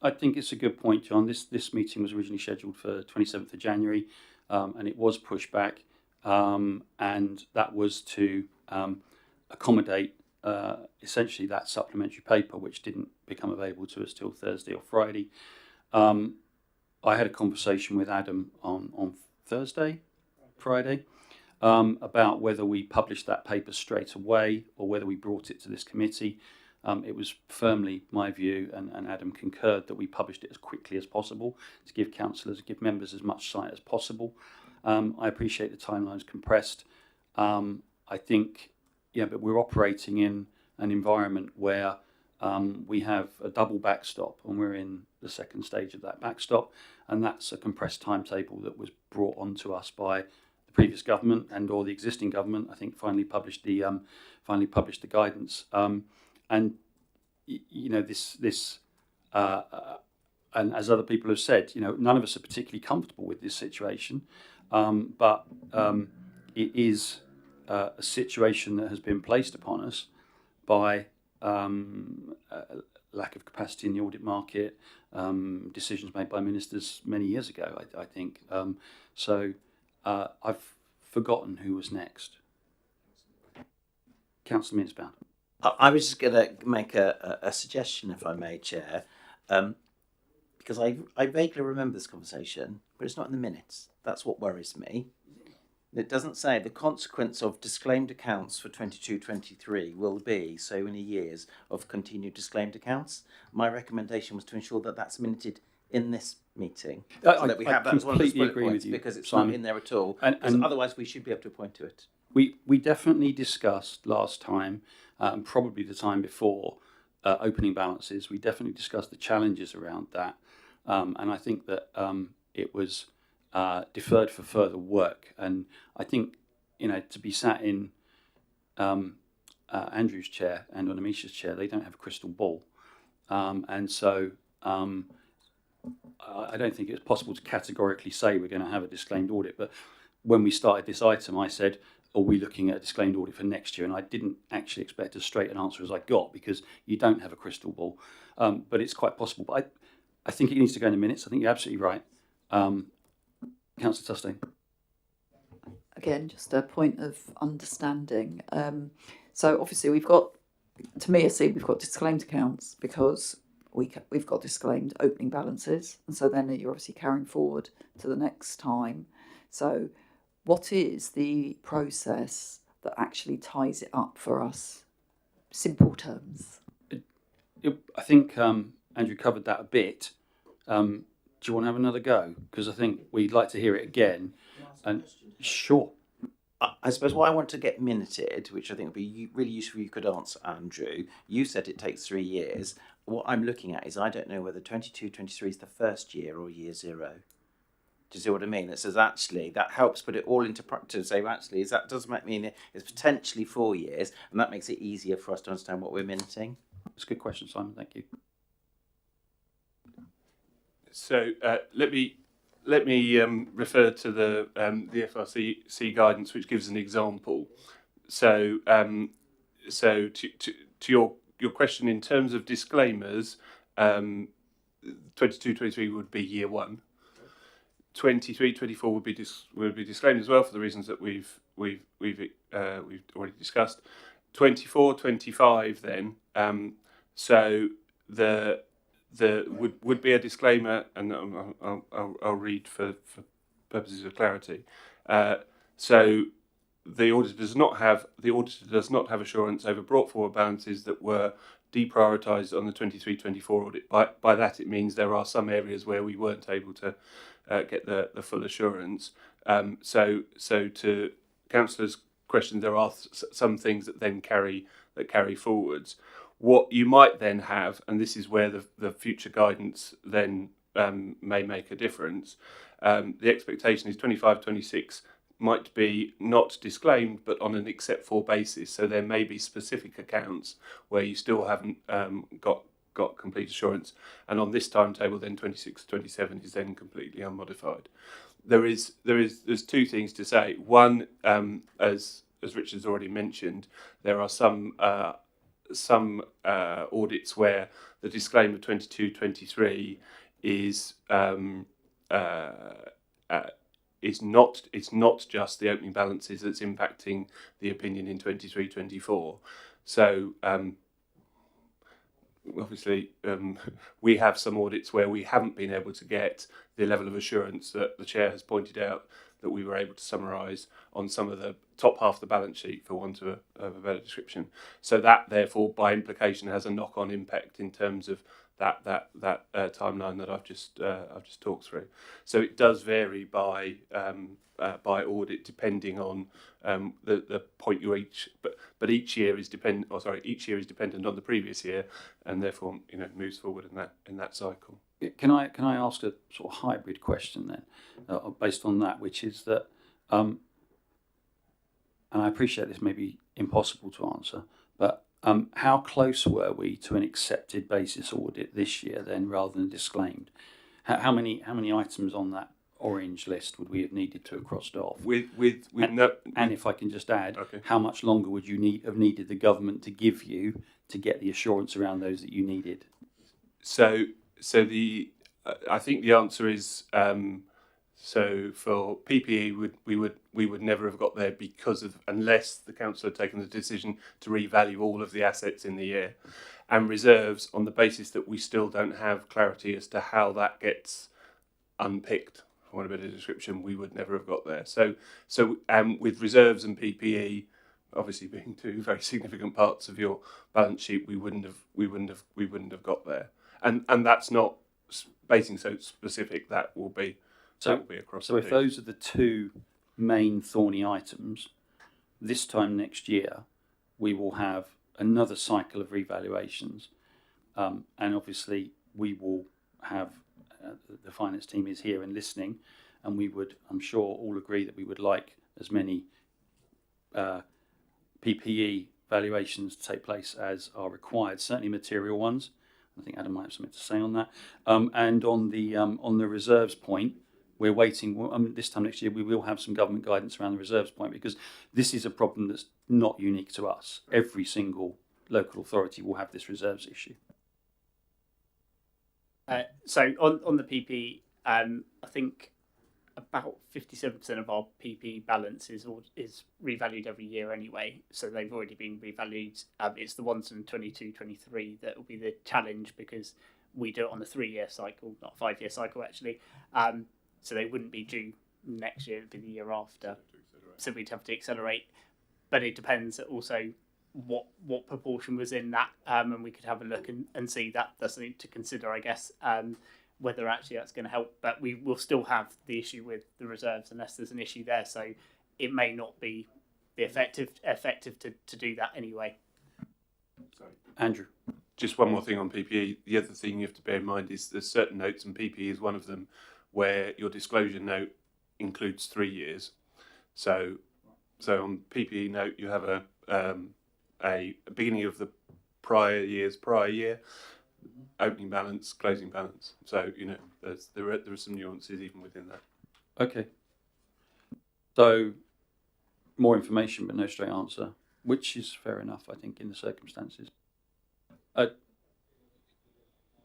I think it's a good point, John. This meeting was originally scheduled for 27th of January, and it was pushed back, and that was to accommodate essentially that supplementary paper, which didn't become available to us till Thursday or Friday. I had a conversation with Adam on Friday, about whether we published that paper straight away or whether we brought it to this committee. It was firmly my view, and Adam concurred, that we published it as quickly as possible to give councillors, give members as much sight as possible. I appreciate the timeline's compressed. I think, but we're operating in an environment where we have a double backstop, and we're in the second stage of that backstop, and that's a compressed timetable that was brought onto us by the previous government or the existing government. I think finally published the guidance, and this and as other people have said, none of us are particularly comfortable with this situation, but it is a situation that has been placed upon us by lack of capacity in the audit market, decisions made by ministers many years ago, I think. So I've forgotten who was next. Councillor Minsbound. I was just going to make a suggestion, if I may, Chair, because I vaguely remember this conversation, but it's not in the minutes. That's what worries me. It doesn't say the consequence of disclaimed accounts for 22-23 will be so many years of continued disclaimed accounts. My recommendation was to ensure that that's minuted in this meeting, so that we have that as one of the bullet points, because it's Simon, not in there at all. And otherwise, we should be able to point to it. We definitely discussed last time, and probably the time before, opening balances. We definitely discussed the challenges around that, and I think that it was deferred for further work. And I think, to be sat in Andrew's chair and on Amisha's chair, they don't have a crystal ball. And so I don't think it's possible to categorically say we're going to have a disclaimed audit. But when we started this item, I said, are we looking at a disclaimed audit for next year? And I didn't actually expect as straight an answer as I got, because you don't have a crystal ball. But it's quite possible. But I think it needs to go in the minutes. I think you're absolutely right. Councillor Tustain. Again, just a point of understanding. So obviously we've got disclaimed accounts because we've got disclaimed opening balances, and so then you're obviously carrying forward to the next time. So what is the process that actually ties it up for us? Simple terms. I think Andrew covered that a bit. Do you want to have another go? Because I think we'd like to hear it again. And sure. I suppose what I want to get minuted, which I think would be really useful if you could answer, Andrew. You said it takes 3 years. What I'm looking at is I don't know whether 22-23 is the first year or year 0. Do you see what I mean? It says actually that helps put it all into practice. Say actually, is that does mean it's potentially 4 years, and that makes it easier for us to understand what we're minting. That's a good question, Simon. Thank you. So let me refer to the FRC guidance, which gives an example. So to your question in terms of disclaimers, 22-23 would be year one. 23-24 would be disclaimed as well for the reasons that we've already discussed. 24-25 then. So the would be a disclaimer, and I'll read for purposes of clarity. So the auditor does not have assurance over brought forward balances that were deprioritised on the 23-24 audit. By that it means there are some areas where we weren't able to get the full assurance. So to Councillor's question, there are some things that then carry forwards. What you might then have, and this is where the future guidance then may make a difference, the expectation is 25-26 might be not disclaimed but on an except for basis. So there may be specific accounts where you still haven't got complete assurance, and on this timetable then 26-27 is then completely unmodified. There's two things to say. One, as Richard's already mentioned, there are some audits where the disclaimer 22-23 is not just the opening balances that's impacting the opinion in 23-24. So obviously we have some audits where we haven't been able to get the level of assurance that the chair has pointed out that we were able to summarise on some of the top half of the balance sheet, for want of a better description. So that, therefore, by implication, has a knock-on impact in terms of that timeline that I've just talked through. So it does vary by audit depending on the point you reach, but each year is dependent on the previous year, and therefore moves forward in that cycle. Can I ask a sort of hybrid question then, based on that, which is that, and I appreciate this may be impossible to answer, but how close were we to an accepted basis audit this year then, rather than disclaimed? How many items on that orange list would we have needed to have crossed off? And if I can just add, okay, how much longer would you have needed the government to give you to get the assurance around those that you needed? So I think the answer is so for PPE we would never have got there unless the council had taken the decision to revalue all of the assets in the year, and reserves, on the basis that we still don't have clarity as to how that gets unpicked, for want of a better description, we would never have got there. So with reserves and PPE obviously being two very significant parts of your balance sheet, we wouldn't have got there. And that's not Basingstoke specific. That will be across. So if those are the two main thorny items, this time next year we will have another cycle of revaluations, and obviously we will have the finance team is here and listening, and we would, I'm sure, all agree that we would like as many PPE valuations to take place as are required, certainly material ones. I think Adam might have something to say on that. And on the reserves point, we're waiting. This time next year, we will have some government guidance around the reserves point, because this is a problem that's not unique to us. Every single local authority will have this reserves issue. So on the PP, I think about 57% of our PP balance is revalued every year anyway, so they've already been revalued. It's the ones from 22-23 that will be the challenge, because we do it on a 3-year cycle, not a 5-year cycle actually. So they wouldn't be due next year; it'd be the year after. So we'd have to accelerate, but it depends also what proportion was in that, and we could have a look and see that. That's something to consider, I guess. Whether actually that's going to help, but we will still have the issue with the reserves unless there's an issue there. So it may not be effective to do that anyway. Sorry, Andrew. Just one more thing on PPE. The other thing you have to bear in mind is there's certain notes, and PPE is one of them, where your disclosure note includes 3 years. So on PPE note, you have a beginning of the prior year, opening balance, closing balance. So there are some nuances even within that. Okay. So more information but no straight answer, which is fair enough, I think, in the circumstances.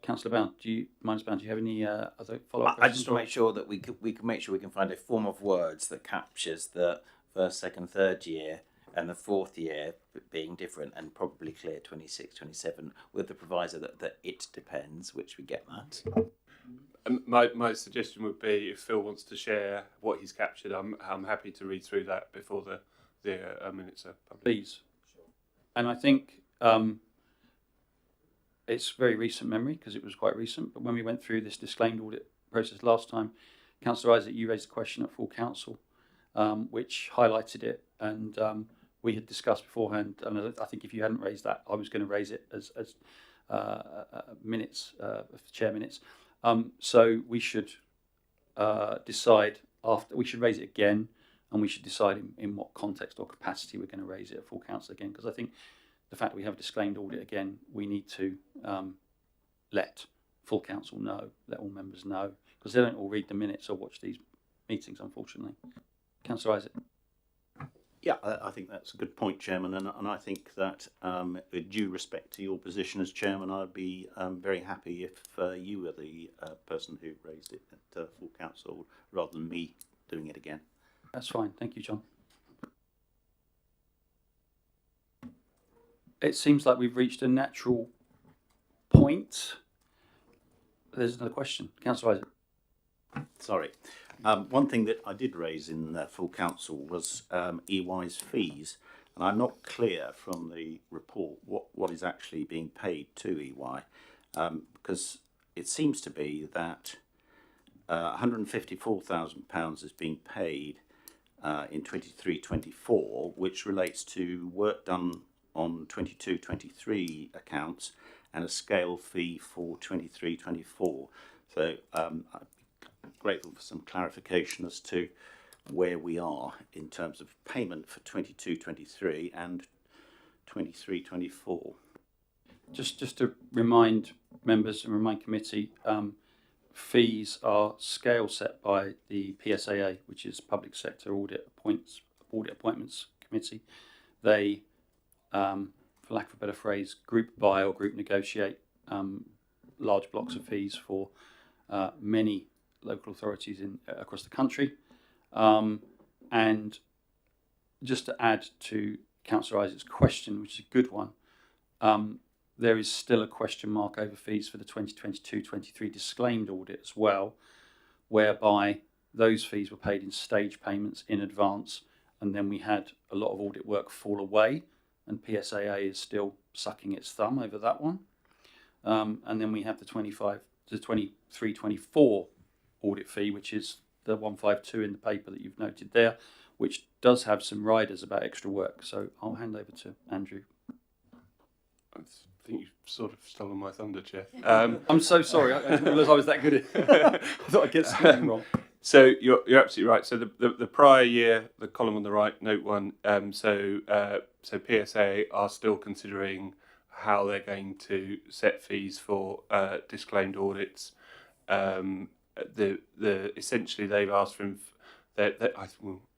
Councillor Bound, do you have any other follow-up questions? I just want to make sure that we can make sure we can find a form of words that captures the first, second, third year and the fourth year being different, and probably clear 26, 27, with the proviso that it depends, which we get that. My suggestion would be, if Phil wants to share what he's captured, I'm happy to read through that before the minutes are published. Please. And I think it's very recent memory, because it was quite recent, but when we went through this disclaimed audit process last time, Councillor Isaac, you raised a question at full council, which highlighted it, and we had discussed beforehand, and I think if you hadn't raised that, I was going to raise it as minutes, chair minutes. So we should decide we should raise it again, and we should decide in what context or capacity we're going to raise it at full council again, because I think the fact that we have a disclaimed audit again, we need to let full council know, let all members know, because they don't all read the minutes or watch these meetings, unfortunately. Councillor Isaac. Yeah, I think that's a good point, Chairman, and I think that with due respect to your position as Chairman, I'd be very happy if you were the person who raised it at full council rather than me doing it again. That's fine, thank you, John. It seems like we've reached a natural point. There's another question. Councillor Isaac. Sorry. One thing that I did raise in full council was EY's fees, and I'm not clear from the report what is actually being paid to EY, because it seems to be that £154,000 is being paid in 23-24, which relates to work done on 22-23 accounts and a scale fee for 23-24. So I'm grateful for some clarification as to where we are in terms of payment for 22-23 and 23-24. Just to remind members and remind committee, fees are scale set by the PSAA, which is Public Sector Audit Appointments Committee. They, for lack of a better phrase, group buy or group negotiate large blocks of fees for many local authorities across the country. And just to add to Councillor Isaac's question, which is a good one, there is still a question mark over fees for the 2022-23 disclaimed audit as well, whereby those fees were paid in stage payments in advance, and then we had a lot of audit work fall away, and PSAA is still sucking its thumb over that one. And then we have the 23-24 audit fee, which is the 152 in the paper that you've noted there, which does have some riders about extra work. So I'll hand over to Andrew. I think you've sort of stolen my thunder, Chair. I'm so sorry. I didn't realise I was that good at it. I thought I'd get something wrong. So you're absolutely right. So the prior year, the column on the right, note 1. So PSA are still considering how they're going to set fees for disclaimed audits. Essentially they've asked for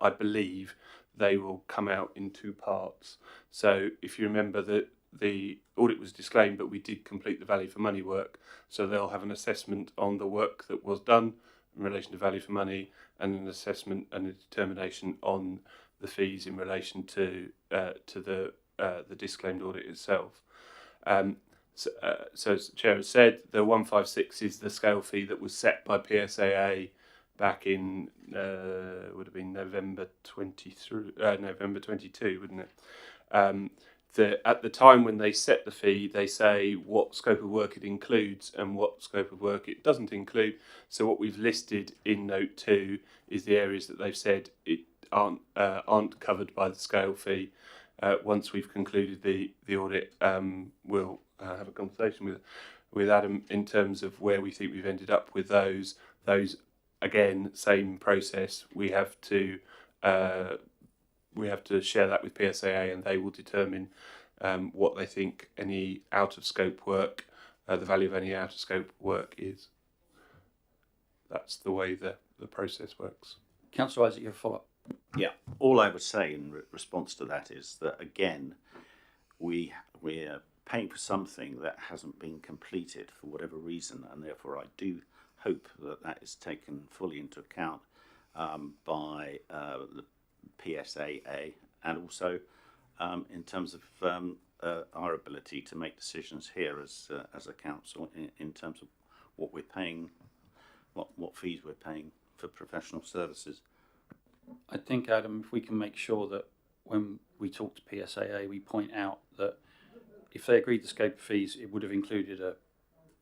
I believe they will come out in 2 parts. So if you remember that the audit was disclaimed, but we did complete the value for money work, so they'll have an assessment on the work that was done in relation to value for money, and an assessment and a determination on the fees in relation to the disclaimed audit itself. So as the Chair has said, the 156 is the scale fee that was set by PSAA back in would have been November 22, wouldn't it? At the time when they set the fee, they say what scope of work it includes and what scope of work it doesn't include. So what we've listed in note 2 is the areas that they've said it aren't covered by the scale fee. Once we've concluded the audit, we'll have a conversation with Adam in terms of where we think we've ended up with those again, same process. We have to share that with PSAA, and they will determine what they think any out of scope work, the value of any out of scope work is. That's the way the process works. Councillor Isaac, you have a follow-up? Yeah, all I would say in response to that is that, again, we're paying for something that hasn't been completed for whatever reason, and therefore I do hope that that is taken fully into account by the PSAA, and also in terms of our ability to make decisions here as a council in terms of what we're paying, what fees we're paying for professional services. I think, Adam, if we can make sure that when we talk to PSAA, we point out that if they agreed to scope of fees, it would have included an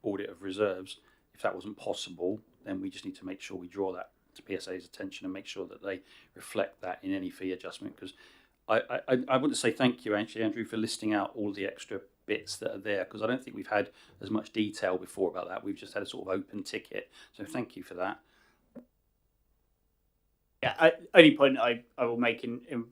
audit of reserves. If that wasn't possible, then we just need to make sure we draw that to PSA's attention and make sure that they reflect that in any fee adjustment. Because I want to say thank you, actually, Andrew, for listing out all the extra bits that are there, because I don't think we've had as much detail before about that. We've just had a sort of open ticket. So thank you for that. Yeah, only point I will make in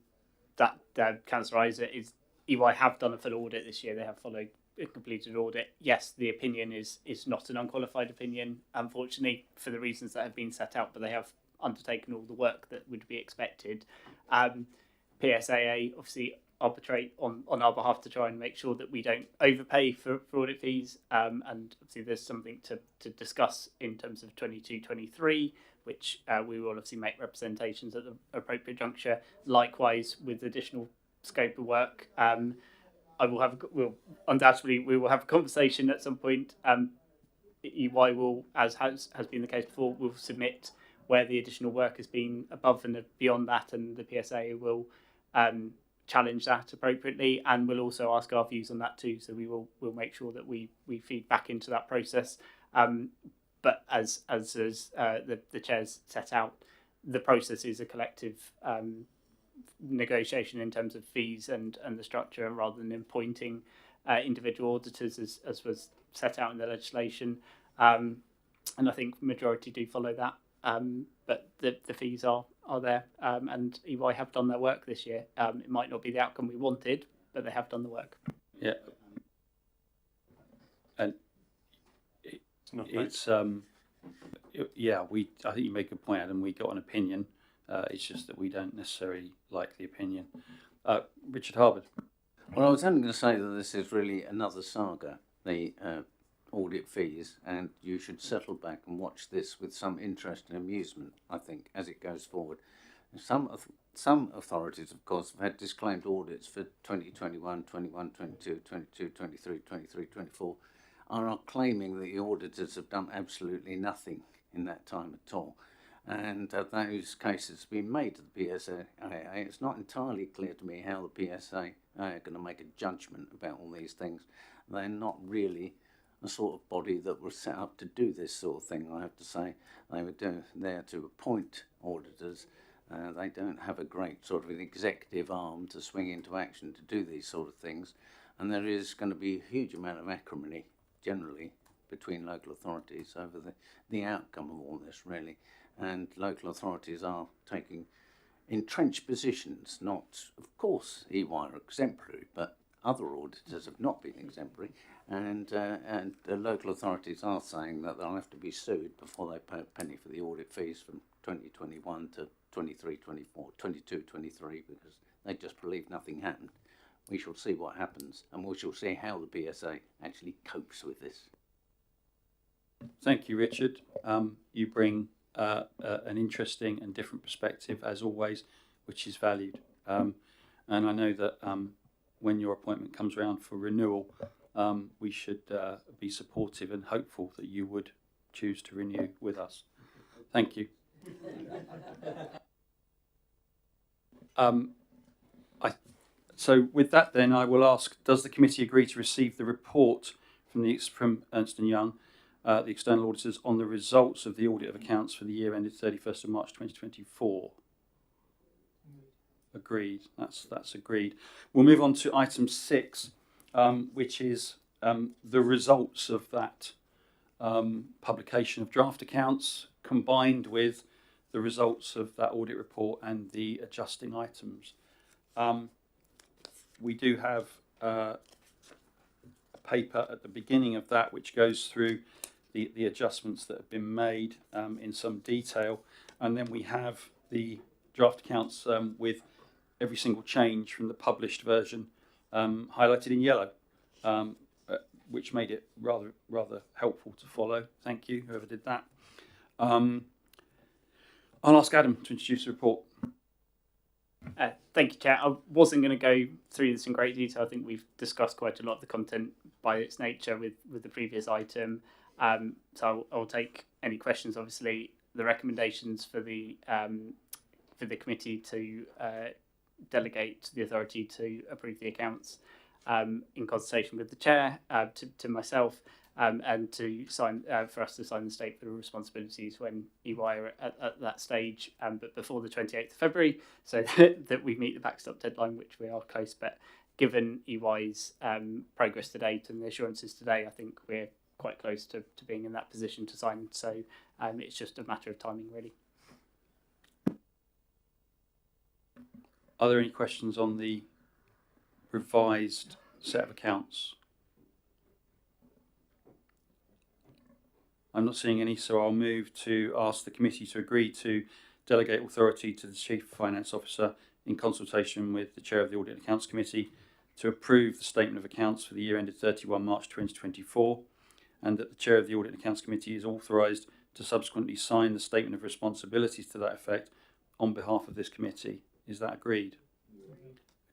that Councillor Isaac is EY have done a full audit this year. They have followed a completed audit. Yes, the opinion is not an unqualified opinion, unfortunately, for the reasons that have been set out, but they have undertaken all the work that would be expected. PSAA obviously arbitrate on our behalf to try and make sure that we don't overpay for audit fees, and obviously there's something to discuss in terms of 22-23, which we will obviously make representations at the appropriate juncture. Likewise, with additional scope of work, we will have a conversation at some point. EY will, as has been the case before, will submit where the additional work has been above and beyond that, and the PSA will challenge that appropriately, and we'll also ask our views on that too. So we'll make sure that we feed back into that process. But as the chair's set out, the process is a collective negotiation in terms of fees and the structure, rather than appointing individual auditors as was set out in the legislation. And I think majority do follow that. But the fees are there, and EY have done their work this year. It might not be the outcome we wanted, but they have done the work. Yeah. And it's yeah, I think you make a point, Adam. We got an opinion. It's just that we don't necessarily like the opinion. Richard Harvard. Well, I was only going to say that this is really another saga, the audit fees, and you should settle back and watch this with some interest and amusement, I think, as it goes forward. Some authorities, of course, have had disclaimed audits for 2021, 21, 22, 22, 23, 23, 24, are claiming that the auditors have done absolutely nothing in that time at all. And those cases have been made to the PSAA. It's not entirely clear to me how the PSAA are going to make a judgment about all these things. They're not really a sort of body that was set up to do this sort of thing, I have to say. They were there to appoint auditors. They don't have a great sort of an executive arm to swing into action to do these sort of things. And there is going to be a huge amount of acrimony, generally, between local authorities over the outcome of all this, really. And local authorities are taking entrenched positions. Not, of course, EY are exemplary, but other auditors have not been exemplary. And the local authorities are saying that they'll have to be sued before they pay a penny for the audit fees from 2021 to 23, 24, 22, 23, because they just believe nothing happened. We shall see what happens, and we shall see how the PSA actually copes with this. Thank you, Richard. You bring an interesting and different perspective, as always, which is valued. And I know that when your appointment comes around for renewal, we should be supportive and hopeful that you would choose to renew with us. Thank you. So with that then, I will ask, does the committee agree to receive the report from Ernst & Young, the external auditors, on the results of the audit of accounts for the year ended 31st of March 2024? Agreed. That's agreed. We'll move on to item 6, which is the results of that publication of draft accounts combined with the results of that audit report and the adjusting items. We do have a paper at the beginning of that which goes through the adjustments that have been made in some detail, and then we have the draft accounts with every single change from the published version highlighted in yellow, which made it rather helpful to follow. Thank you, whoever did that. I'll ask Adam to introduce the report. Thank you, Chair. I wasn't going to go through this in great detail. I think we've discussed quite a lot of the content by its nature with the previous item. So I'll take any questions. Obviously, the recommendations for the committee to delegate the authority to approve the accounts in consultation with the chair to myself and to sign for us to sign the statement of responsibilities when EY are at that stage, but before the 28th of February, so that we meet the backstop deadline, which we are close. But given EY's progress to date and the assurances today, I think we're quite close to being in that position to sign. So it's just a matter of timing, really. Are there any questions on the revised set of accounts? I'm not seeing any, so I'll move to ask the committee to agree to delegate authority to the Chief Finance Officer in consultation with the Chair of the Audit and Accounts Committee to approve the Statement of Accounts for the year ended 31 March 2024, and that the Chair of the Audit and Accounts Committee is authorised to subsequently sign the Statement of Responsibilities to that effect on behalf of this committee. Is that agreed?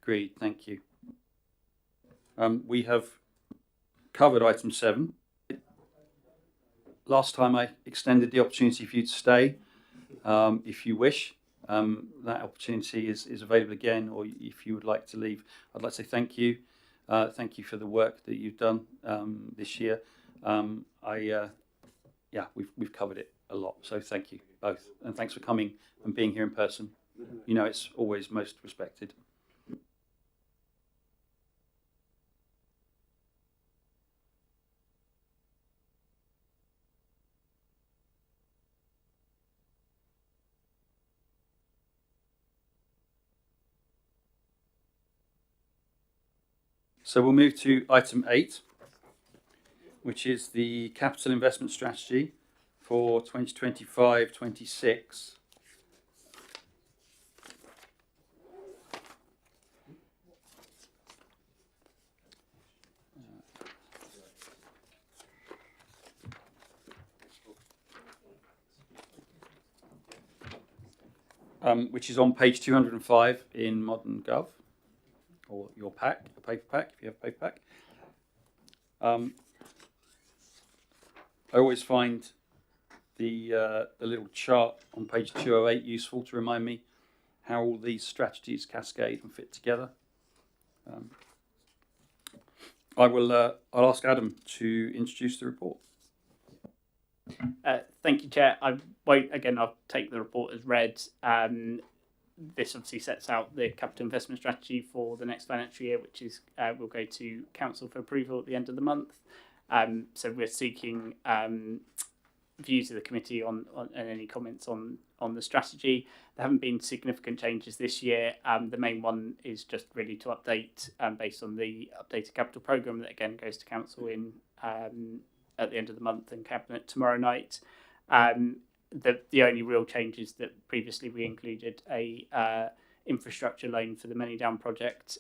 Agreed, thank you. We have covered item 7. Last time I extended the opportunity for you to stay, if you wish. That opportunity is available again, or if you would like to leave. I'd like to say thank you. Thank you for the work that you've done this year. We've covered it a lot, so thank you both. And thanks for coming and being here in person. You know, it's always most respected. So we'll move to item 8, which is the capital investment strategy for 2025-26. Which is on page 205 in Modern Gov, or your pack, a paper pack, if you have a paper pack. I always find the little chart on page 208 useful to remind me how all these strategies cascade and fit together. I'll ask Adam to introduce the report. Thank you, Chair. I'll take the report as read. This obviously sets out the capital investment strategy for the next financial year, which is will go to Council for approval at the end of the month. So we're seeking views of the committee on and any comments on the strategy. There haven't been significant changes this year. The main one is just really to update based on the updated capital programme that again goes to Council in at the end of the month and Cabinet tomorrow night. The only real change is that previously we included a infrastructure loan for the Many Down project,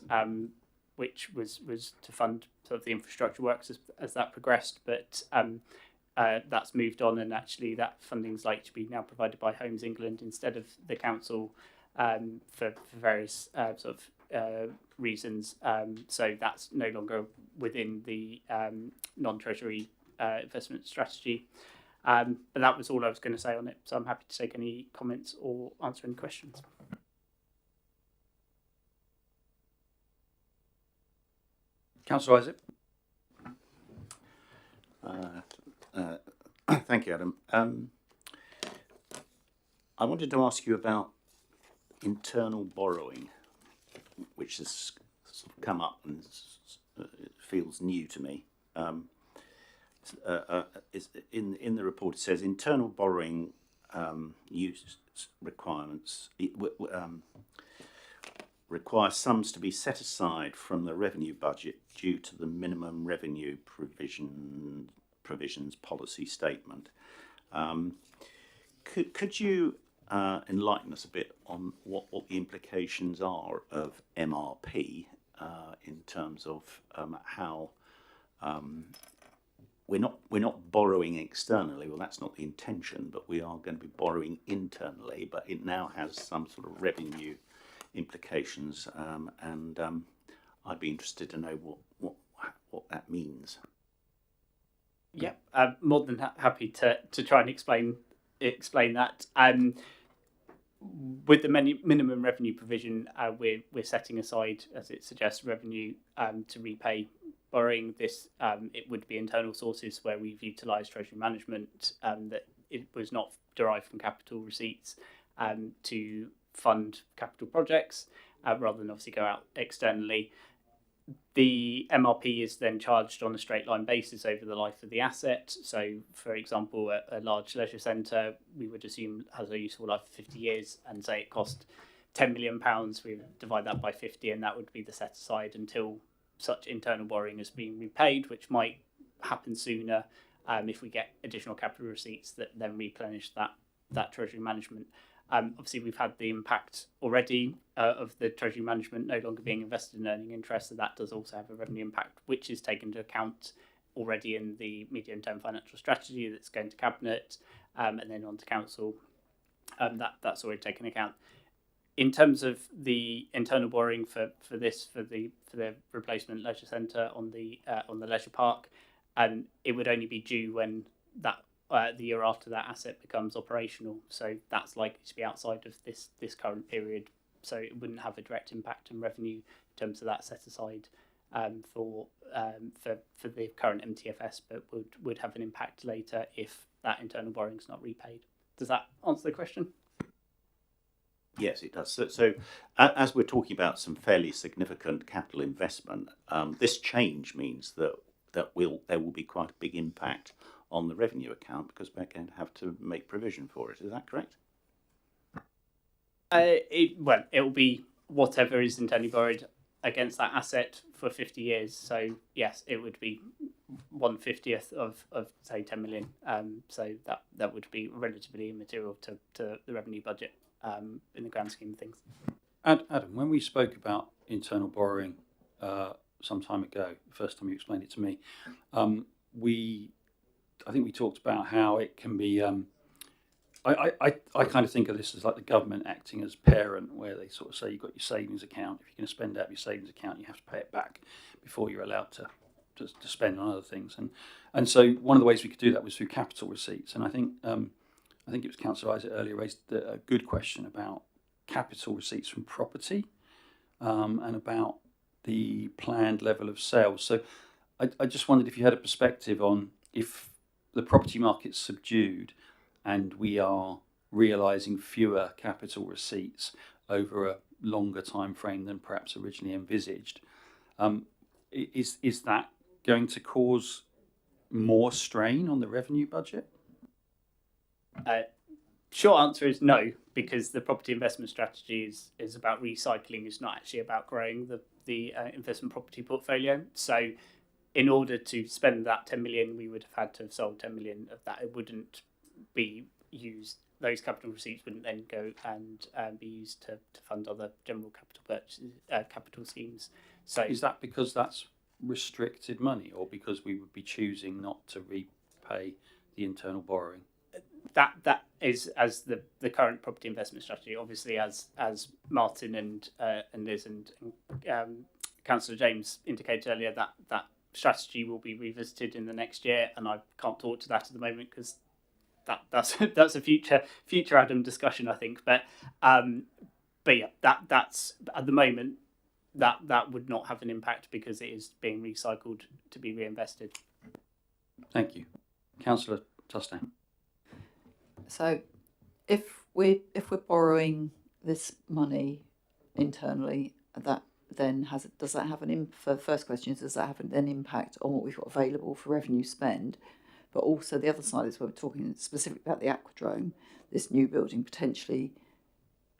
which was to fund sort of the infrastructure works as that progressed, but that's moved on, and actually that funding is likely to be now provided by Homes England instead of the council for various reasons. So that's no longer within the non-treasury investment strategy. But that was all I was going to say on it, so I'm happy to take any comments or answer any questions. Councillor Isaac. Thank you, Adam. I wanted to ask you about internal borrowing, which has sort of come up and feels new to me. is in the report. It says internal borrowing use requirements require sums to be set aside from the revenue budget due to the minimum revenue provisions policy statement. Could you enlighten us a bit on what the implications are of MRP in terms of how we're not borrowing externally? Well, that's not the intention, but we are going to be borrowing internally. But it now has some sort of revenue implications, and I'd be interested to know what that means. Yeah, I'm more than happy to try and explain that. With the minimum revenue provision, we're setting aside, as it suggests, revenue to repay borrowing. This it would be internal sources where we've utilised treasury management that it was not derived from capital receipts to fund capital projects, rather than obviously go out externally. The MRP is then charged on a straight line basis over the life of the asset. So, for example, a large leisure centre, we would assume has a useful life of 50 years, and say it cost £10 million, we would divide that by 50, and that would be the set aside until such internal borrowing has been repaid, which might happen sooner if we get additional capital receipts that then replenish that treasury management. Obviously, we've had the impact already of the treasury management no longer being invested in earning interest, so that does also have a revenue impact, which is taken into account already in the medium-term financial strategy that's going to Cabinet and then on to Council. That's already taken account. In terms of the internal borrowing for the replacement leisure centre on the leisure park, it would only be due when the year after that asset becomes operational. So that's likely to be outside of this current period. So it wouldn't have a direct impact on revenue in terms of that set aside for the current MTFS, but would have an impact later if that internal borrowing is not repaid. Does that answer the question? Yes, it does. So as we're talking about some fairly significant capital investment, this change means that there will be quite a big impact on the revenue account because we're going to have to make provision for it. Is that correct? It will be whatever is internally borrowed against that asset for 50 years. So yes, it would be 1/50th of say 10 million. So that would be relatively immaterial to the revenue budget in the grand scheme of things. Adam, when we spoke about internal borrowing some time ago, the first time you explained it to me, I think we talked about how it can be. I kind of think of this as like the government acting as parent, where they sort of say you've got your savings account. If you're going to spend out of your savings account, you have to pay it back before you're allowed to spend on other things. And so one of the ways we could do that was through capital receipts. And I think it was Councillor Isaac earlier raised a good question about capital receipts from property and about the planned level of sales. So I just wondered if you had a perspective on if the property market's subdued and we are realising fewer capital receipts over a longer time frame than perhaps originally envisaged. Is that going to cause more strain on the revenue budget? Short answer is no, because the property investment strategy is about recycling. It's not actually about growing the investment property portfolio. So in order to spend that 10 million, we would have had to have sold 10 million of that. It wouldn't be used. Those capital receipts wouldn't then go and be used to fund other general capital purchases, capital schemes. So is that because that's restricted money, or because we would be choosing not to repay the internal borrowing? That is as the current property investment strategy. Obviously, as Martin and Liz and Councillor James indicated earlier, that strategy will be revisited in the next year, and I can't talk to that at the moment because that's a future Adam discussion, I think. But yeah, that's at the moment that would not have an impact because it is being recycled to be reinvested. Thank you, Councillor Tustin. So, if we're borrowing this money internally, that then does that have for the first question is, does that have an impact on what we've got available for revenue spend? But also the other side is where we're talking specifically about the aquadrome. This new building potentially,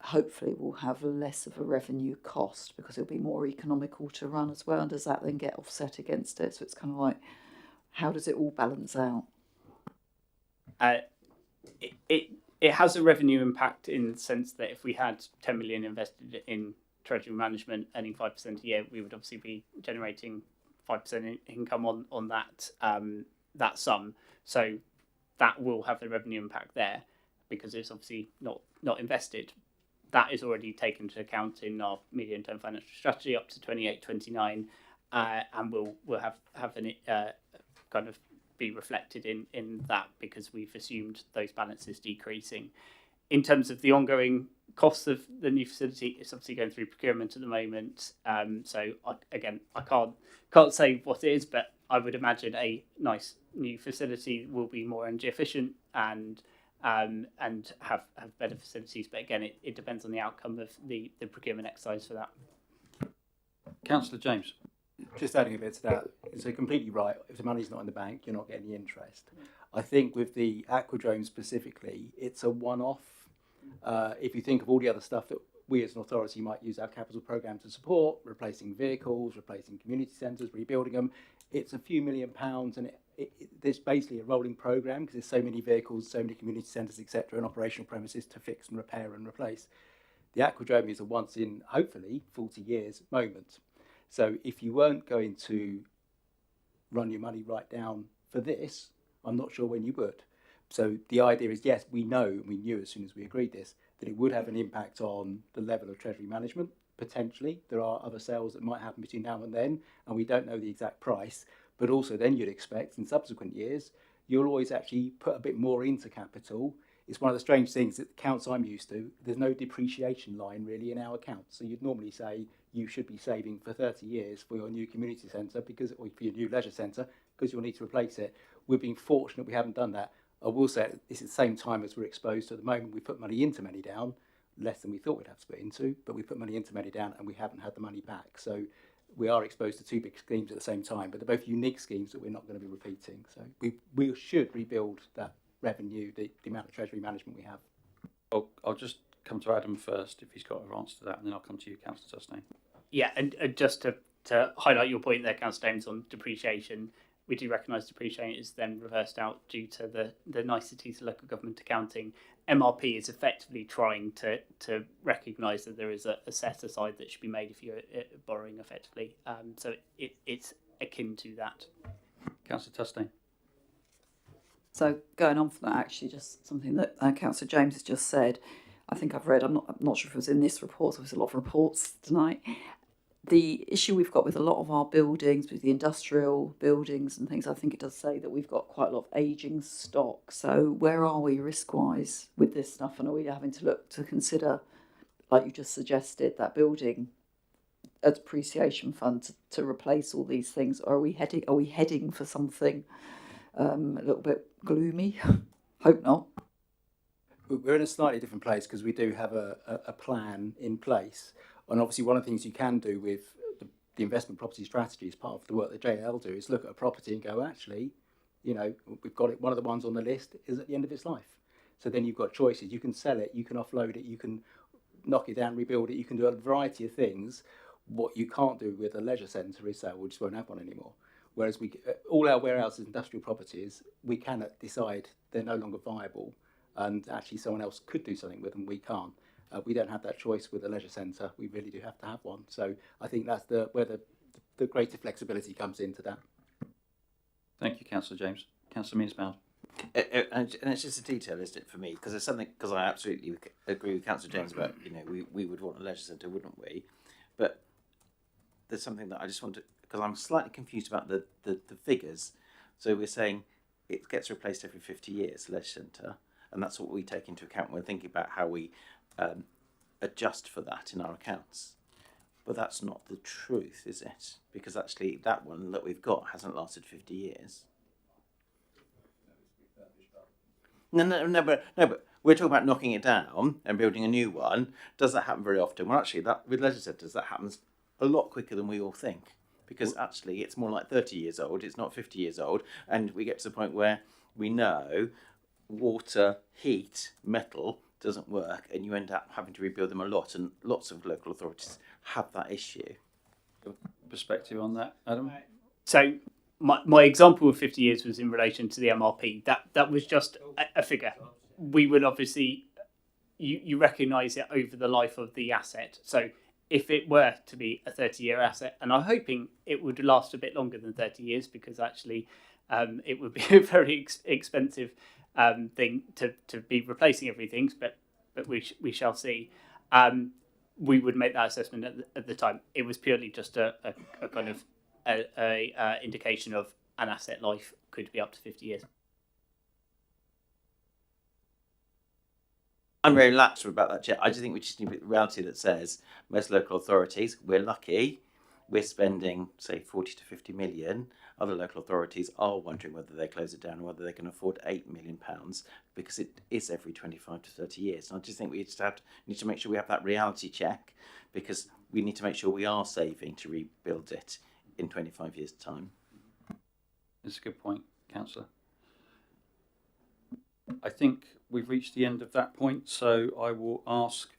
hopefully, will have less of a revenue cost because it'll be more economical to run as well. And does that then get offset against it? So it's kind of like, how does it all balance out? It has a revenue impact in the sense that if we had 10 million invested in treasury management earning 5% a year, we would obviously be generating 5% income on that sum. So that will have the revenue impact there because it's obviously not invested. That is already taken into account in our medium-term financial strategy up to 28-29, and will have an kind of be reflected in that because we've assumed those balances decreasing. In terms of the ongoing costs of the new facility, it's obviously going through procurement at the moment. So I can't say what it is, but I would imagine a nice new facility will be more energy efficient and have better facilities. But again, it depends on the outcome of the procurement exercise for that. Councillor James. Just adding a bit to that, so completely right. If the money's not in the bank, you're not getting the interest. I think with the aquadrome specifically, it's a one-off. If you think of all the other stuff that we as an authority might use our capital programme to support, replacing vehicles, replacing community centres, rebuilding them, it's a few £1 million, and there's basically a rolling programme because there's so many vehicles, so many community centres, etc., and operational premises to fix and repair and replace. The aquadrome is a once in, hopefully, 40 years moment. So if you weren't going to run your money right down for this, I'm not sure when you would. So the idea is, yes, we knew as soon as we agreed this, that it would have an impact on the level of treasury management, potentially. There are other sales that might happen between now and then, and we don't know the exact price. But also then you'd expect in subsequent years, you'll always actually put a bit more into capital. It's one of the strange things that the accounts I'm used to, there's no depreciation line really in our accounts. So you'd normally say you should be saving for 30 years for your new community centre or for your new leisure centre because you'll need to replace it. We've been fortunate we haven't done that. I will say it's at the same time as we're exposed to at the moment. We put money into many down, less than we thought we'd have to put into, but we put money into many down and we haven't had the money back. So we are exposed to two big schemes at the same time, but they're both unique schemes that we're not going to be repeating. So we should rebuild that revenue, the amount of treasury management we have. I'll just come to Adam first if he's got an answer to that, and then I'll come to you, Councillor Tusney. Yeah, and just to highlight your point there, Councillor James, on depreciation, we do recognise depreciation is then reversed out due to the niceties of local government accounting. MRP is effectively trying to recognise that there is a set aside that should be made if you're borrowing effectively. So it's akin to that. Councillor Tusney. So going on from that, actually, just something that Councillor James has just said, I think I've read, I'm not sure if it was in this report, so there's a lot of reports tonight. The issue we've got with a lot of our buildings, with the industrial buildings and things, I think it does say that we've got quite a lot of ageing stock. So where are we risk-wise with this stuff? And are we having to look to consider, like you just suggested, that building a depreciation fund to replace all these things? Or are we heading for something a little bit gloomy? Hope not. We're in a slightly different place because we do have a plan in place. And obviously one of the things you can do with the investment property strategy as part of the work that JL do is look at a property and go, actually, we've got it, one of the ones on the list is at the end of its life. So then you've got choices. You can sell it, you can offload it, you can knock it down, rebuild it, you can do a variety of things. What you can't do with a leisure centre is say, we just won't have one anymore. Whereas all our warehouses, industrial properties, we cannot decide they're no longer viable and actually someone else could do something with them, we can't. We don't have that choice with a leisure centre. We really do have to have one. So I think that's where the greater flexibility comes into that. Thank you, Councillor James. Councillor Meansbound. And it's just a detail, isn't it, for me? Because there's something, because I absolutely agree with Councillor James about, we would want a leisure centre, wouldn't we? But there's something that I just want to, because I'm slightly confused about the figures. So we're saying it gets replaced every 50 years, leisure centre, and that's what we take into account when we're thinking about how we adjust for that in our accounts. But that's not the truth, is it? Because actually that one that we've got hasn't lasted 50 years. No, but we're talking about knocking it down and building a new one. Does that happen very often? Well, actually, that with leisure centres, that happens a lot quicker than we all think, because actually it's more like 30 years old, it's not 50 years old, and we get to the point where we know water, heat, metal doesn't work, and you end up having to rebuild them a lot, and lots of local authorities have that issue. Perspective on that, Adam? So my example of 50 years was in relation to the MRP. That was just a figure. We would obviously, you recognise it over the life of the asset. So if it were to be a 30-year asset, and I'm hoping it would last a bit longer than 30 years, because actually it would be a very expensive thing to be replacing everything, but we shall see. We would make that assessment at the time. It was purely just a kind of a indication of an asset life could be up to 50 years. I'm very relaxed about that, Chair. I just think we just need a reality that says most local authorities, we're lucky, we're spending, say, 40 to 50 million. Other local authorities are wondering whether they close it down or whether they can afford £8 million, because it is every 25 to 30 years. And I just think we just need to make sure we have that reality check, because we need to make sure we are saving to rebuild it in 25 years' time. It's a good point, Councillor. I think we've reached the end of that point, so I will ask,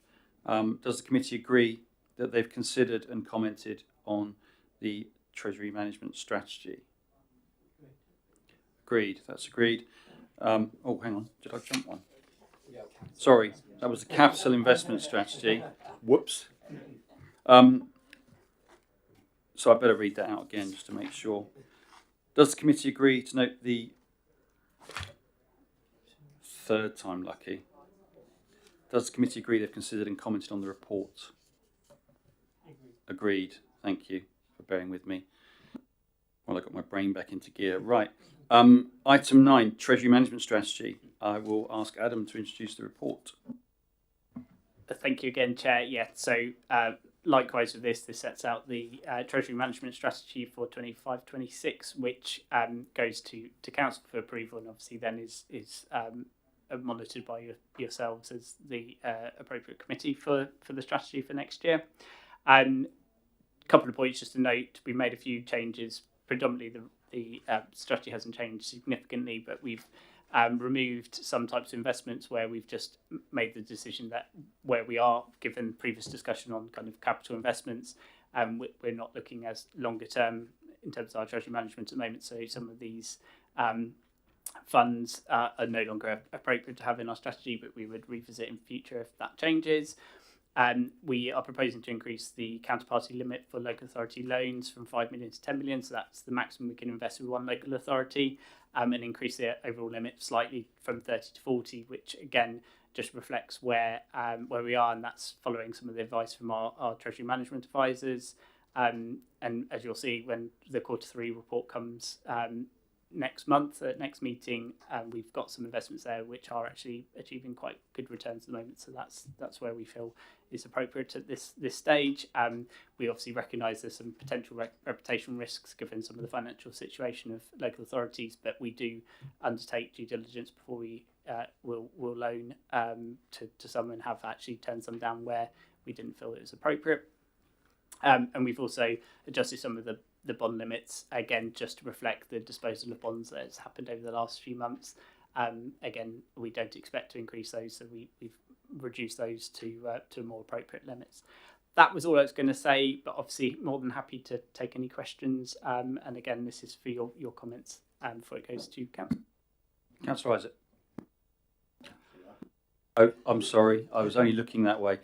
does the committee agree that they've considered and commented on the Treasury Management Strategy? Agreed, that's agreed. Oh, hang on, did I jump one? Sorry, that was the Capital Investment Strategy. Whoops. So I better read that out again just to make sure. Does the committee agree to note the third time lucky? Does the committee agree they've considered and commented on the report? Agreed. Thank you for bearing with me. Well, I got my brain back into gear. Right. Item 9, Treasury Management Strategy. I will ask Adam to introduce the report. Thank you again, Chair. Yeah, so likewise with this sets out the Treasury Management Strategy for 25-26, which goes to Council for approval, and obviously then is monitored by yourselves as the appropriate committee for the strategy for next year. A couple of points just to note: we made a few changes. Predominantly, the strategy hasn't changed significantly, but we've removed some types of investments where we've just made the decision that where we are, given previous discussion on kind of capital investments, we're not looking as longer term in terms of our treasury management at the moment. So some of these funds are no longer appropriate to have in our strategy, but we would revisit in future if that changes. We are proposing to increase the counterparty limit for local authority loans from 5 million to 10 million. So that's the maximum we can invest with one local authority, and increase the overall limit slightly from 30 to 40, which again just reflects where we are, and that's following some of the advice from our treasury management advisors. And as you'll see when the Q3 report comes next month at next meeting, we've got some investments there which are actually achieving quite good returns at the moment. So that's where we feel is appropriate at this stage. We obviously recognise there's some potential reputation risks given some of the financial situation of local authorities, but we do undertake due diligence before we will loan to some, and have actually turned some down where we didn't feel it was appropriate. And we've also adjusted some of the bond limits, again, just to reflect the disposal of bonds that has happened over the last few months. Again, we don't expect to increase those, so we've reduced those to more appropriate limits. That was all I was going to say, but obviously more than happy to take any questions. And again, this is for your comments before it goes to Council. Councillor Isaac. Oh, I'm sorry, I was only looking that way.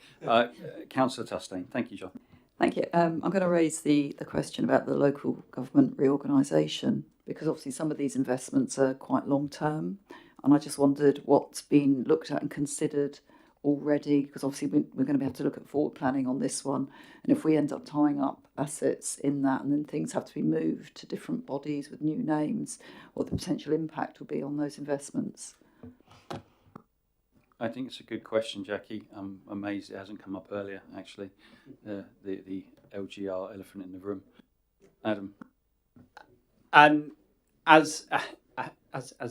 Councillor Tustain. Thank you, John. Thank you. I'm going to raise the question about the local government reorganisation, because obviously some of these investments are quite long term, and I just wondered what's been looked at and considered already, because obviously we're going to have to look at forward planning on this one, and if we end up tying up assets in that and then things have to be moved to different bodies with new names, what the potential impact will be on those investments. I think it's a good question, Jackie. I'm amazed it hasn't come up earlier, actually. The LGR elephant in the room. Adam. As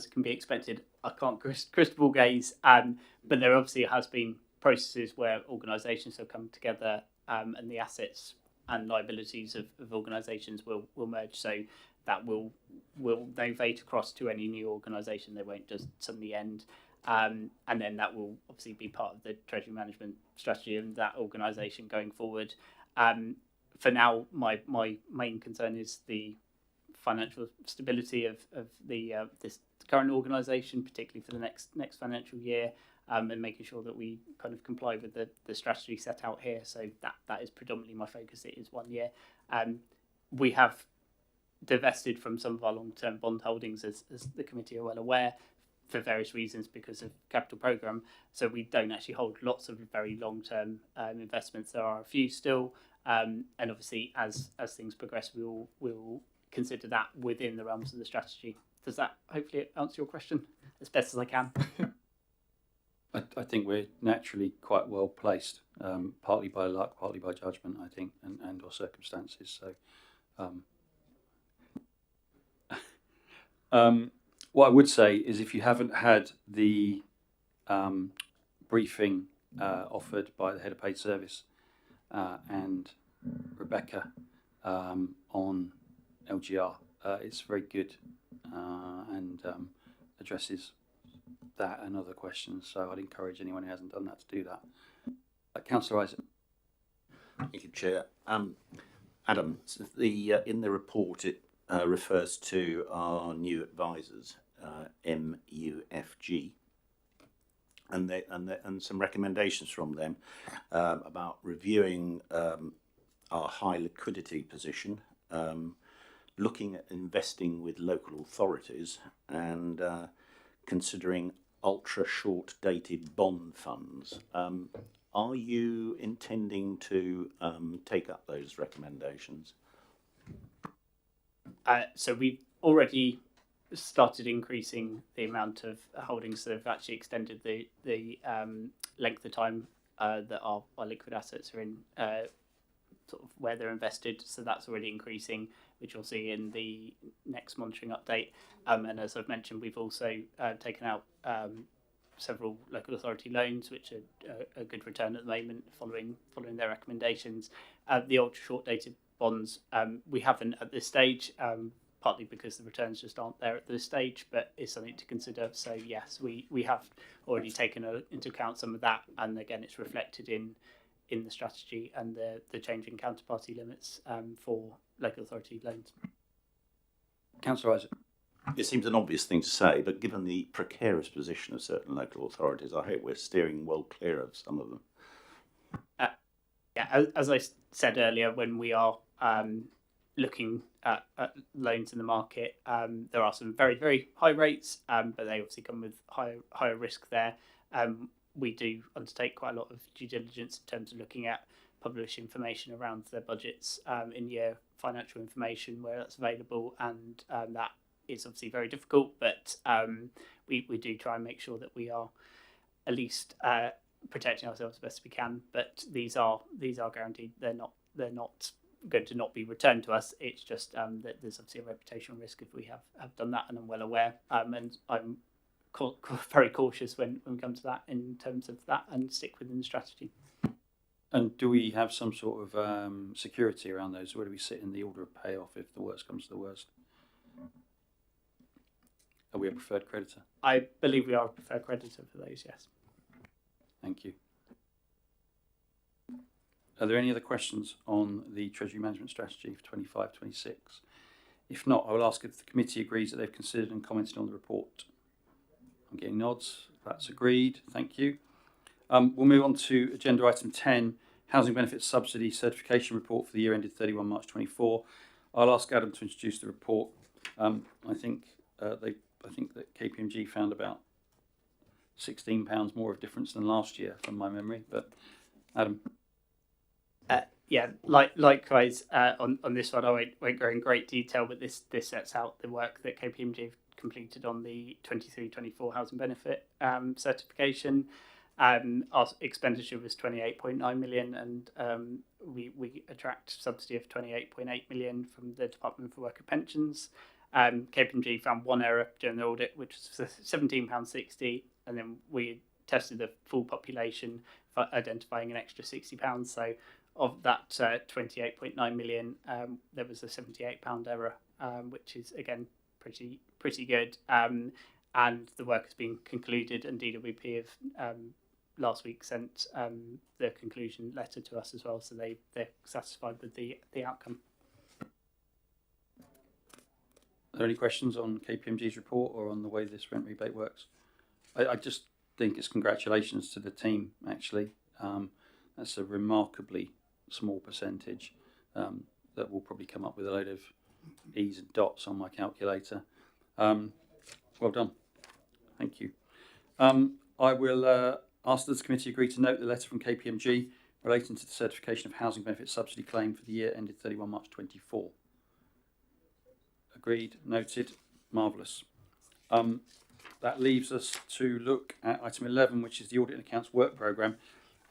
can be expected, I can't crystal ball gaze, but there obviously has been processes where organisations have come together and the assets and liabilities of organisations will merge. So that will novate across to any new organisation. They won't just suddenly end. And then that will obviously be part of the treasury management strategy of that organisation going forward. For now, my main concern is the financial stability of this current organisation, particularly for the next financial year, and making sure that we kind of comply with the strategy set out here. So that is predominantly my focus. It is 1 year. We have divested from some of our long-term bond holdings, as the committee are well aware, for various reasons because of capital programme. So we don't actually hold lots of very long-term investments. There are a few still, and obviously as things progress, we'll consider that within the realms of the strategy. Does that hopefully answer your question as best as I can? I think we're naturally quite well placed, partly by luck, partly by judgment, I think, and or circumstances. So, what I would say is, if you haven't had the briefing offered by the head of paid service and Rebecca on LGR, it's very good and addresses that and other questions. So I'd encourage anyone who hasn't done that to do that. Councillor Isaac. Thank you, Chair. Adam, in the report it refers to our new advisors, MUFG, and some recommendations from them about reviewing our high liquidity position, looking at investing with local authorities, and considering ultra short dated bond funds. Are you intending to take up those recommendations? So we've already started increasing the amount of holdings that have actually extended the length of time that our liquid assets are in, sort of where they're invested. So that's already increasing, which you'll see in the next monitoring update. And as I've mentioned, we've also taken out several local authority loans, which are a good return at the moment, following their recommendations. The ultra short dated bonds, we haven't at this stage, partly because the returns just aren't there at this stage, but it's something to consider. So yes, we have already taken into account some of that, and again, it's reflected in the strategy and the change in counterparty limits for local authority loans. Councillor Isaac. It seems an obvious thing to say, but given the precarious position of certain local authorities, I hope we're steering well clear of some of them. Yeah, as I said earlier, when we are looking at loans in the market, there are some very, very high rates, but they obviously come with higher risk there. We do undertake quite a lot of due diligence in terms of looking at published information around their budgets, in-year financial information where that's available, and that is obviously very difficult, but we do try and make sure that we are at least protecting ourselves as best as we can. But these are guaranteed. They're not going to not be returned to us. It's just that there's obviously a reputational risk if we have done that, and I'm well aware. And I'm very cautious when we come to that in terms of that, and stick within the strategy. And do we have some sort of security around those? Where do we sit in the order of payoff if the worst comes to the worst? Are we a preferred creditor? I believe we are a preferred creditor for those, yes. Thank you. Are there any other questions on the Treasury Management Strategy for 25-26? If not, I will ask if the committee agrees that they've considered and commented on the report. I'm getting nods. That's agreed. Thank you. We'll move on to agenda item 10, Housing Benefits Subsidy Certification Report for the year ended 31 March 24. I'll ask Adam to introduce the report. I think that KPMG found about £16 more of difference than last year, from my memory. But Adam. Yeah, likewise on this one, I won't go in great detail, but this sets out the work that KPMG have completed on the 23-24 housing benefit certification. Our expenditure was 28.9 million, and we attract subsidy of 28.8 million from the Department for Work and Pensions. KPMG found one error during the audit, which was £17.60, and then we tested the full population identifying an extra £60. So of that 28.9 million, there was a £78 error, which is again pretty good. And the work has been concluded, and DWP have last week sent the conclusion letter to us as well, so they're satisfied with the outcome. Are there any questions on KPMG's report or on the way this rent rebate works? I just think it's congratulations to the team, actually. That's a remarkably small percentage that will probably come up with a load of E's and dots on my calculator. Well done. Thank you. I will ask that this committee agree to note the letter from KPMG relating to the certification of housing benefit subsidy claim for the year ended 31 March 24. Agreed, noted, marvellous. That leaves us to look at item 11, which is the Audit and Accounts Work Programme.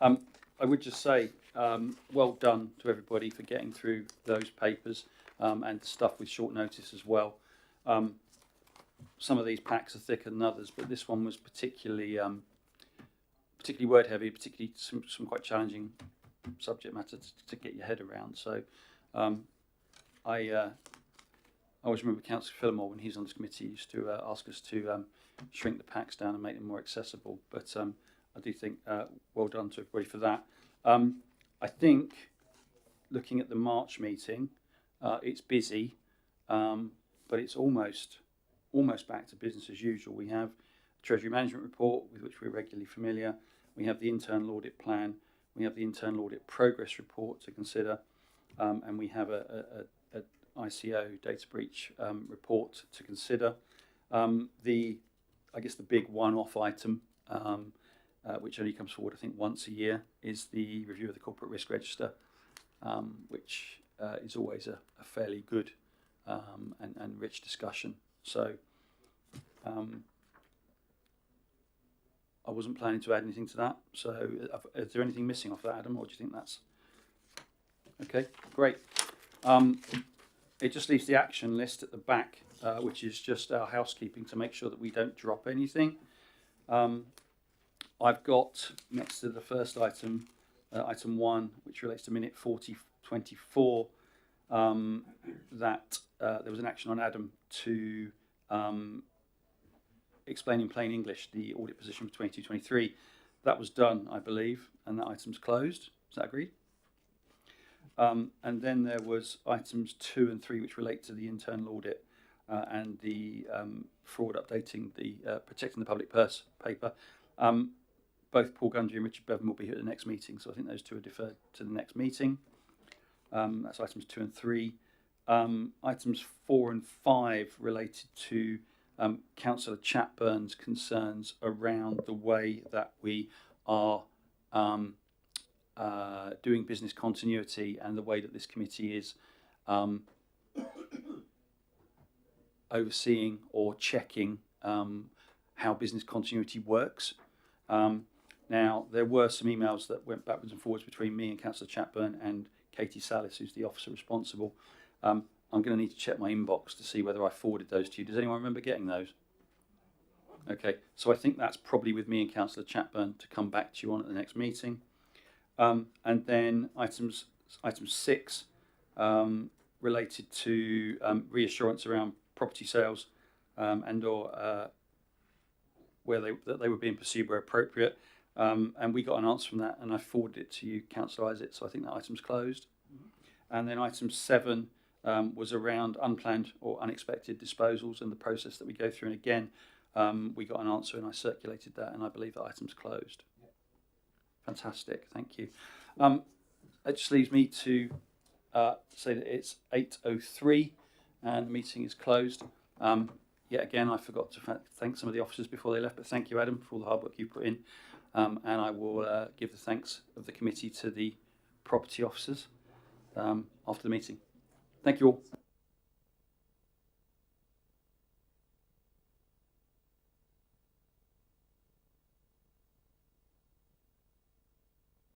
I would just say well done to everybody for getting through those papers and stuff with short notice as well. Some of these packs are thicker than others, but this one was particularly word heavy, particularly some quite challenging subject matter to get your head around. So I always remember Councillor Phillimore, when he's on this committee, used to ask us to shrink the packs down and make them more accessible. But I do think well done to everybody for that. I think, looking at the March meeting, it's busy, but it's almost back to business as usual. We have a Treasury Management Report, with which we're regularly familiar. We have the Internal Audit Plan. We have the Internal Audit Progress Report to consider. And we have a ICO data breach report to consider. I guess the big one-off item, which only comes forward, I think, once a year, is the review of the Corporate Risk Register, which is always a fairly good and rich discussion. So I wasn't planning to add anything to that. So is there anything missing off that, Adam, or do you think that's okay? Great. It just leaves the action list at the back, which is just our housekeeping to make sure that we don't drop anything. I've got next to the first item, item 1, which relates to minute 4024, that there was an action on Adam to explain in plain English the audit position for 22-23. That was done, I believe, and that item's closed. Is that agreed? And then there was items 2 and 3, which relate to the internal audit and the fraud updating the protecting the public purse paper. Both Paul Gundry and Richard Bevan will be here at the next meeting, so I think those two are deferred to the next meeting. That's items 2 and 3. Items 4 and 5 related to Councillor Chatburn's concerns around the way that we are doing business continuity and the way that this committee is overseeing or checking how business continuity works. Now, there were some emails that went backwards and forwards between me and Councillor Chatburn and Katie Salis, who's the officer responsible. I'm going to need to check my inbox to see whether I forwarded those to you. Does anyone remember getting those? Okay, so I think that's probably with me and Councillor Chatburn to come back to you on at the next meeting. And then item 6 related to reassurance around property sales and or where they were being pursued where appropriate. And we got an answer from that, and I forwarded it to you, Councillor Isaac, so I think that item's closed. And then item 7 was around unplanned or unexpected disposals and the process that we go through. And again, we got an answer, and I circulated that, and I believe that item's closed. Fantastic, thank you. That just leaves me to say that it's 8:03 and the meeting is closed. Yet again, I forgot to thank some of the officers before they left, but thank you, Adam, for all the hard work you put in. And I will give the thanks of the committee to the property officers after the meeting. Thank you all.